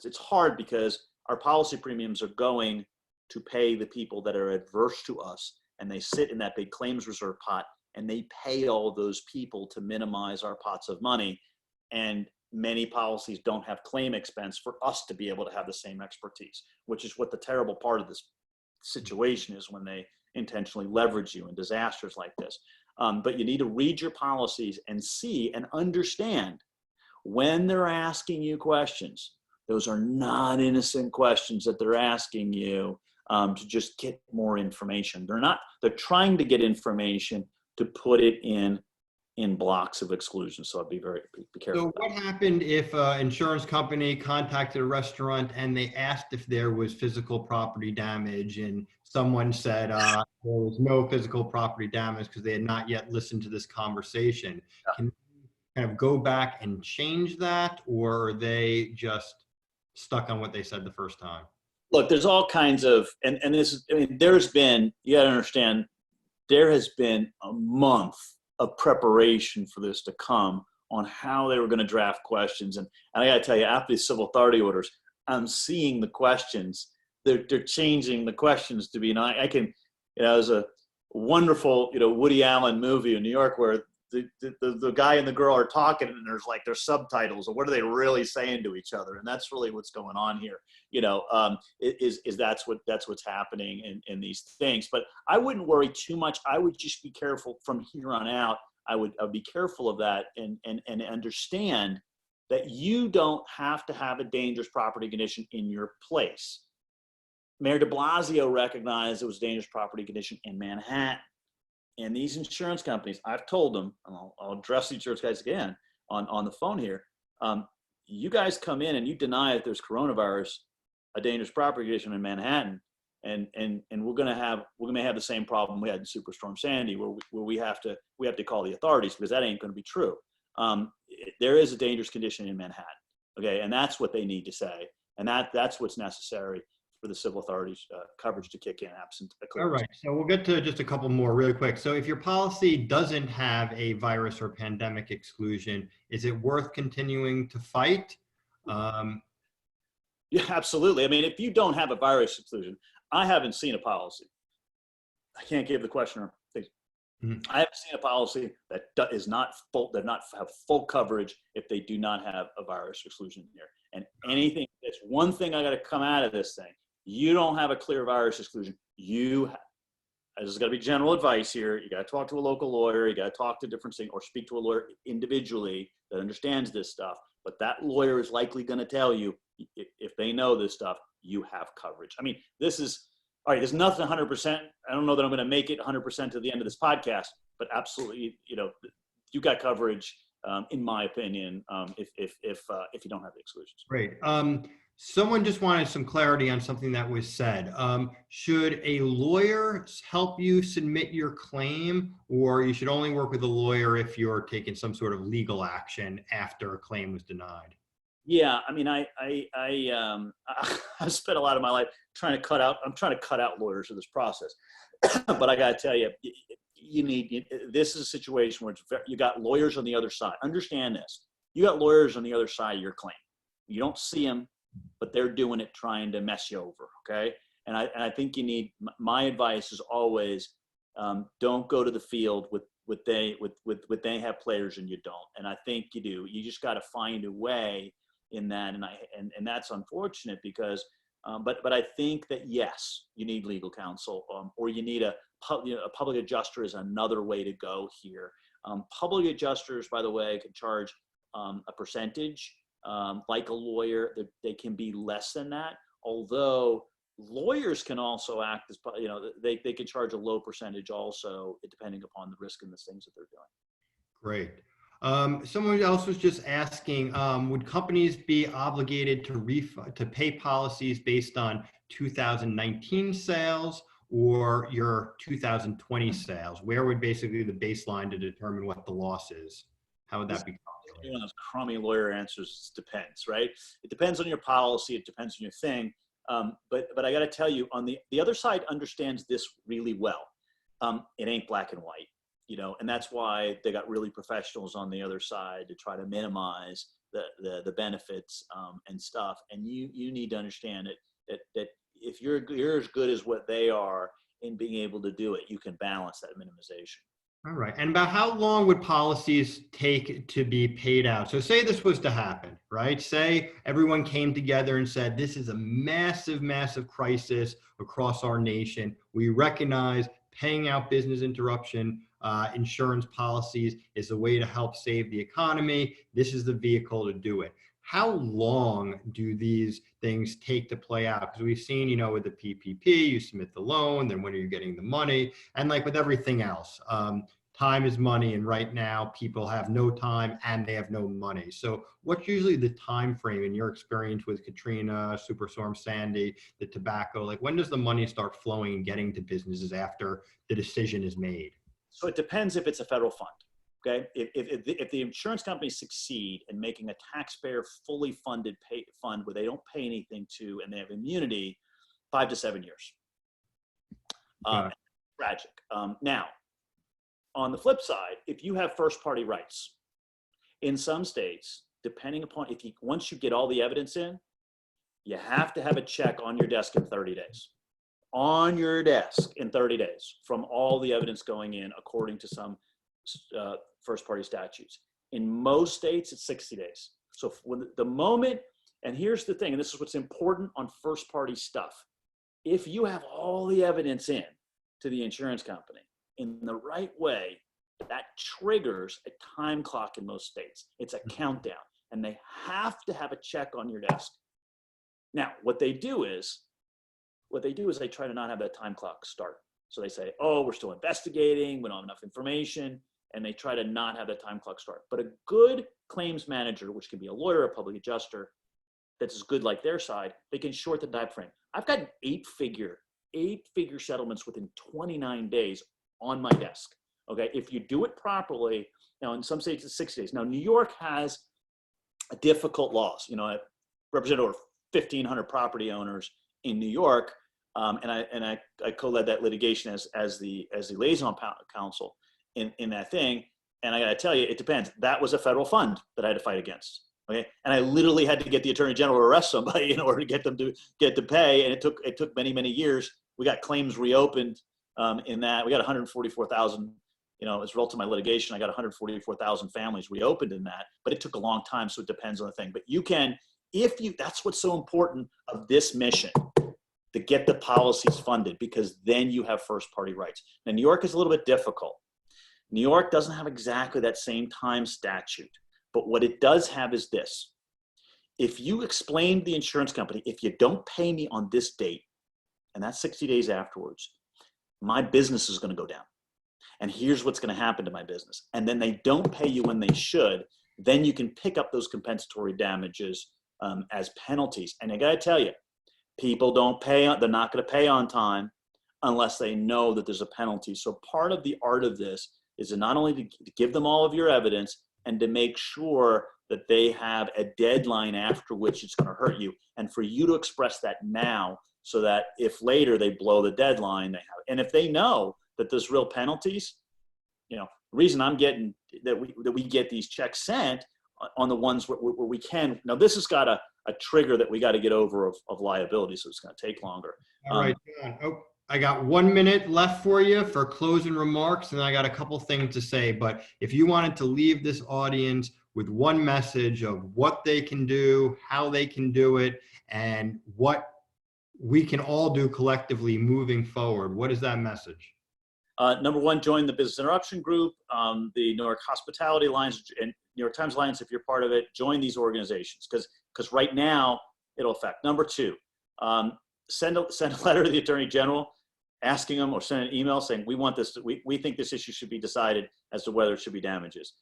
it's hard because our policy premiums are going to pay the people that are adverse to us, and they sit in that big claims reserve pot, and they pay all those people to minimize our pots of money. And many policies don't have claim expense for us to be able to have the same expertise, which is what the terrible part of this situation is, when they intentionally leverage you in disasters like this. But you need to read your policies and see and understand when they're asking you questions. Those are not innocent questions that they're asking you to just get more information. They're trying to get information to put it in blocks of exclusion. So I'd be careful.
So what happened if an insurance company contacted a restaurant and they asked if there was physical property damage, and someone said there was no physical property damage because they had not yet listened to this conversation?
Yeah.
Can you kind of go back and change that, or are they just stuck on what they said the first time?
Look, there's all kinds of, and this is, I mean, you got to understand, there has been a month of preparation for this to come on how they were going to draft questions. And I got to tell you, after these civil authority orders, I'm seeing the questions. They're changing the questions to be, there's a wonderful, Woody Allen movie in New York where the guy and the girl are talking, and there's subtitles, or what are they really saying to each other? And that's really what's going on here. That's what's happening in these things. But I wouldn't worry too much. I would just be careful from here on out. I would be careful of that and understand that you don't have to have a dangerous property condition in your place. Mayor de Blasio recognized it was a dangerous property condition in Manhattan. And these insurance companies, I've told them, and I'll address the insurance guys again on the phone here. You guys come in and you deny that there's coronavirus, a dangerous property condition in Manhattan, and we're may have the same problem we had in Superstorm Sandy, where we have to call the authorities, because that ain't going to be true. There is a dangerous condition in Manhattan, okay, and that's what they need to say, and that's what's necessary for the civil authorities coverage to kick in absent a clearance.
All right, so we'll get to just a couple more really quick. So if your policy doesn't have a virus or pandemic exclusion, is it worth continuing to fight?
Yeah, absolutely. I mean, if you don't have a virus exclusion, I haven't seen a policy. I can't give the questioner. I haven't seen a policy that is not full, that not have full coverage if they do not have a virus exclusion here. And anything, that's one thing I got to come out of this thing. You don't have a clear virus exclusion. This is got to be general advice here. You got to talk to a local lawyer. You got to talk to different things, or speak to a lawyer individually that understands this stuff. But that lawyer is likely going to tell you, if they know this stuff, you have coverage. I mean, this is, all right, there's nothing 100%. I don't know that I'm going to make it 100% to the end of this podcast, but absolutely, you got coverage, in my opinion, if you don't have the exclusions.
Great. Someone just wanted some clarity on something that was said. Should a lawyer help you submit your claim, or you should only work with a lawyer if you're taking some sort of legal action after a claim was denied?
Yeah, I mean, I spent a lot of my life trying to cut out lawyers in this process. But I got to tell you, this is a situation where you got lawyers on the other side. Understand this. You got lawyers on the other side of your claim. You don't see them, but they're doing it trying to mess you over, okay? And I think my advice is always, don't go to the field with they have players and you don't. And I think you do. You just got to find a way in that, and that's unfortunate because, but I think that yes, you need legal counsel, or you need a public adjuster is another way to go here. Public adjusters, by the way, can charge a percentage, like a lawyer. They can be less than that, although lawyers can also act as, they can charge a low percentage also, depending upon the risk and the things that they're doing.
Great. Someone else was just asking, would companies be obligated to pay policies based on 2019 sales or your 2020 sales? Where would basically the baseline to determine what the loss is? How would that be calculated?
One of those crummy lawyer answers, depends, right? It depends on your policy. It depends on your thing. But I got to tell you, on the other side understands this really well. It ain't black and white. And that's why they got really professionals on the other side to try to minimize the benefits and stuff. And you need to understand that if you're as good as what they are in being able to do it, you can balance that minimization.
All right. And about how long would policies take to be paid out? So say this was to happen, right? Say everyone came together and said, this is a massive, massive crisis across our nation. We recognize paying out business interruption insurance policies is a way to help save the economy. This is the vehicle to do it. How long do these things take to play out? Because we've seen, with the PPP, you submit the loan, then when are you getting the money? And like with everything else, time is money. And right now people have no time and they have no money. So what's usually the time frame in your experience with Katrina, Superstorm Sandy, the tobacco? Like when does the money start flowing and getting to businesses after the decision is made?
So it depends if it's a federal fund. Okay, if the insurance companies succeed in making a taxpayer fully funded fund where they don't pay anything to and they have immunity, 5 to 7 years. Tragic. Now, on the flip side, if you have first party rights, in some states, depending upon once you get all the evidence in, you have to have a check on your desk in 30 days. On your desk in 30 days from all the evidence going in, according to some first party statutes. In most states, it's 60 days. So when the moment, and here's the thing, and this is what's important on first party stuff. If you have all the evidence in to the insurance company in the right way, that triggers a time clock in most states. It's a countdown, and they have to have a check on your desk. Now, what they do is they try to not have that time clock start. So they say, oh, we're still investigating, we don't have enough information, and they try to not have that time clock start. But a good claims manager, which can be a lawyer, a public adjuster, that's as good like their side, they can short the time frame. I've got eight-figure settlements within 29 days on my desk. Okay, if you do it properly, now in some states it's 60 days. Now New York has a difficult laws. I represent over 1,500 property owners in New York, and I co-led that litigation as the liaison counsel in that thing. And I got to tell you, it depends. That was a federal fund that I had to fight against. Okay, and I literally had to get the attorney general to arrest somebody in order to get them to pay, and it took many years. We got claims reopened in that. We got 144,000. As a result of my litigation, I got 144,000 families reopened in that, but it took a long time, so it depends on the thing. But you can, that's what's so important of this mission, to get the policies funded, because then you have first party rights. Now, New York is a little bit difficult. New York doesn't have exactly that same time statute, but what it does have is this. If you explain to the insurance company, if you don't pay me on this date, and that's 60 days afterwards, my business is going to go down. And here's what's going to happen to my business. And then they don't pay you when they should, then you can pick up those compensatory damages as penalties. And I got to tell you, people don't pay, they're not going to pay on time unless they know that there's a penalty. So part of the art of this is to not only to give them all of your evidence and to make sure that they have a deadline after which it's going to hurt you. And for you to express that now, so that if later they blow the deadline, they have, and if they know that there's real penalties, the reason I'm getting that we get these checks sent on the ones where we can. Now this has got a trigger that we got to get over of liability, so it's going to take longer.
All right, John. Oh, I got 1 minute left for you for closing remarks, and I got a couple things to say. But if you wanted to leave this audience with one message of what they can do, how they can do it, and what we can all do collectively moving forward, what is that message?
Number one, join the Business Interruption Group, the New York Hospitality Alliance, and New York Times Alliance, if you're part of it. Join these organizations, because right now it'll affect. Number two, send a letter to the Attorney General asking them, or send an email saying, we want this, we think this issue should be decided as to whether it should be damages.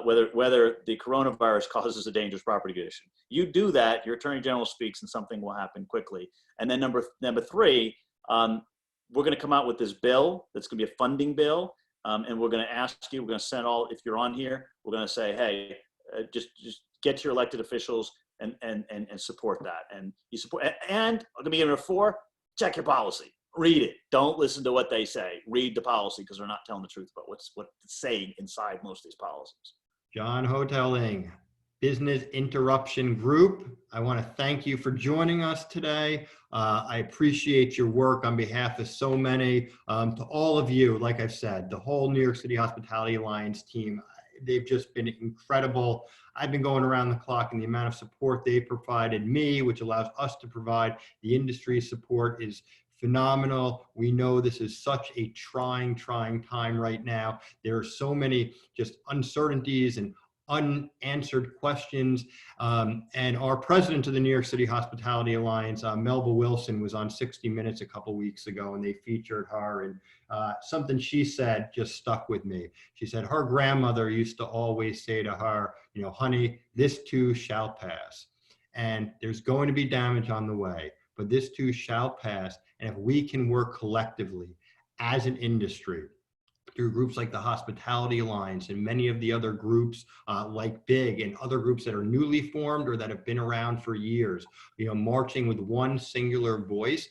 whether the coronavirus causes a dangerous property condition. You do that, your Attorney General speaks, and something will happen quickly. And then number three, we're going to come out with this bill that's going to be a funding bill, and we're going to ask you. We're going to send all. If you're on here, we're going to say, hey, just get your elected officials and support that. And you support. And I'm going to be giving it a 4. Check your policy. Read it. Don't listen to what they say. Read the policy, because they're not telling the truth about what it's saying inside most of these policies.
John Houghtaling, Business Interruption Group. I want to thank you for joining us today. I appreciate your work on behalf of so many. To all of you, like I've said, the whole New York City Hospitality Alliance team, they've just been incredible. I've been going around the clock, and the amount of support they provided me, which allows us to provide the industry support, is phenomenal. We know this is such a trying time right now. There are so many just uncertainties and unanswered questions. And our president of the New York City Hospitality Alliance, Melba Wilson, was on 60 Minutes a couple weeks ago, and they featured her, and something she said just stuck with me. She said her grandmother used to always say to her, you know, honey, this too shall pass. And there's going to be damage on the way, but this too shall pass. And if we can work collectively as an industry, through groups like the Hospitality Alliance and many of the other groups like BIG and other groups that are newly formed or that have been around for years, you know, marching with one singular voice,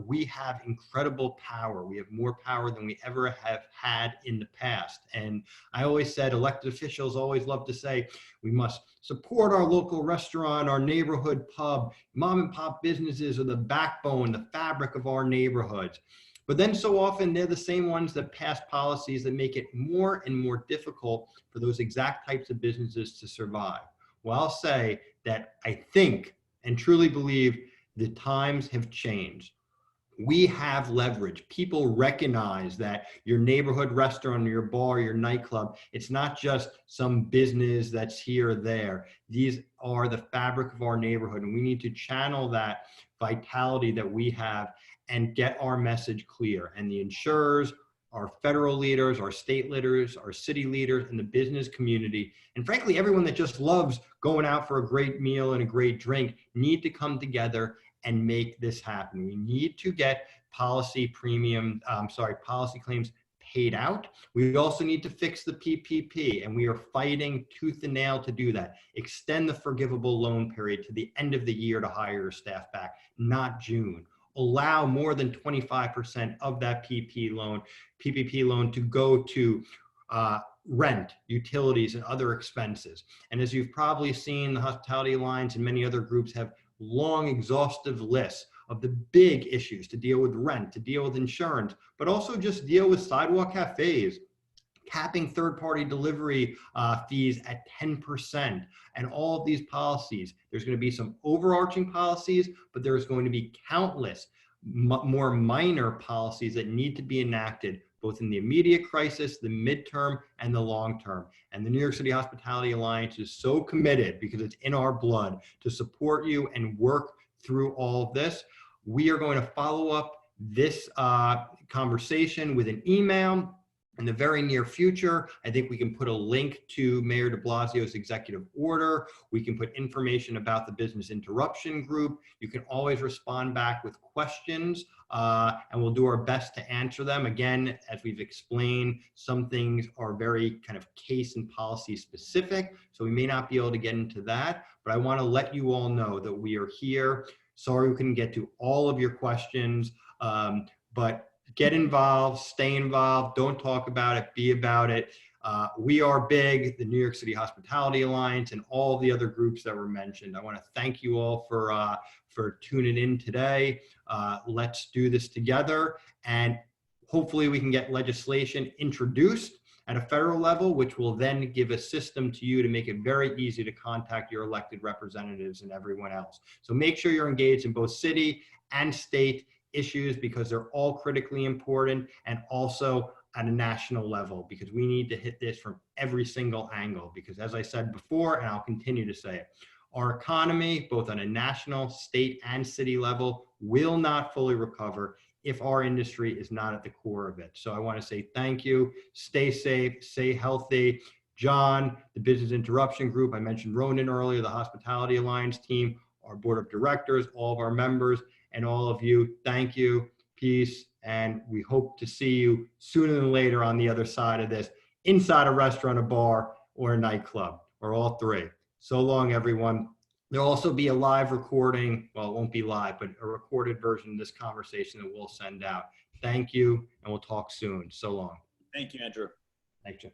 we have incredible power. We have more power than we ever have had in the past. And I always said, elected officials always love to say, we must support our local restaurant, our neighborhood pub. Mom and pop businesses are the backbone, the fabric of our neighborhoods. But then so often they're the same ones that pass policies that make it more and more difficult for those exact types of businesses to survive. Well, I'll say that I think and truly believe the times have changed. We have leverage. People recognize that your neighborhood restaurant, your bar, your nightclub, it's not just some business that's here or there. These are the fabric of our neighborhood, and we need to channel that vitality that we have and get our message clear. And the insurers, our federal leaders, our state leaders, our city leaders, and the business community, and frankly, everyone that just loves going out for a great meal and a great drink, need to come together and make this happen. We need to get policy claims paid out. We also need to fix the PPP, and we are fighting tooth and nail to do that. Extend the forgivable loan period to the end of the year to hire your staff back, not June. Allow more than 25% of that PPP loan to go to rent, utilities, and other expenses. And as you've probably seen, the Hospitality Alliance and many other groups have long, exhaustive lists of the big issues to deal with rent, to deal with insurance, but also just deal with sidewalk cafes, capping third-party delivery fees at 10%, and all of these policies. There's going to be some overarching policies, but there's going to be countless more minor policies that need to be enacted, both in the immediate crisis, the midterm, and the long term. And the New York City Hospitality Alliance is so committed, because it's in our blood, to support you and work through all of this. We are going to follow up this conversation with an email in the very near future. I think we can put a link to Mayor de Blasio's executive order. We can put information about the Business Interruption Group. You can always respond back with questions, and we'll do our best to answer them. Again, as we've explained, some things are very kind of case and policy specific, so we may not be able to get into that, but I want to let you all know that we are here. Sorry we couldn't get to all of your questions, but get involved, stay involved, don't talk about it, be about it. We are big, the New York City Hospitality Alliance, and all the other groups that were mentioned. I want to thank you all for tuning in today. Let's do this together, and hopefully we can get legislation introduced at a federal level, which will then give a system to you to make it very easy to contact your elected representatives and everyone else. So make sure you're engaged in both city and state issues, because they're all critically important, and also at a national level, because we need to hit this from every single angle. Because as I said before, and I'll continue to say it, our economy, both on a national, state, and city level, will not fully recover if our industry is not at the core of it. So I want to say thank you, stay safe, stay healthy, John, the Business Interruption Group. I mentioned Ronan earlier, the Hospitality Alliance team, our board of directors, all of our members, and all of you. Thank you. Peace. And we hope to see you sooner than later on the other side of this, inside a restaurant, a bar, or a nightclub, or all three. So long, everyone. There'll also be a live recording. Well, it won't be live, but a recorded version of this conversation that we'll send out. Thank you, and we'll talk soon. So long.
Thank you, Andrew.
Thanks, Jim.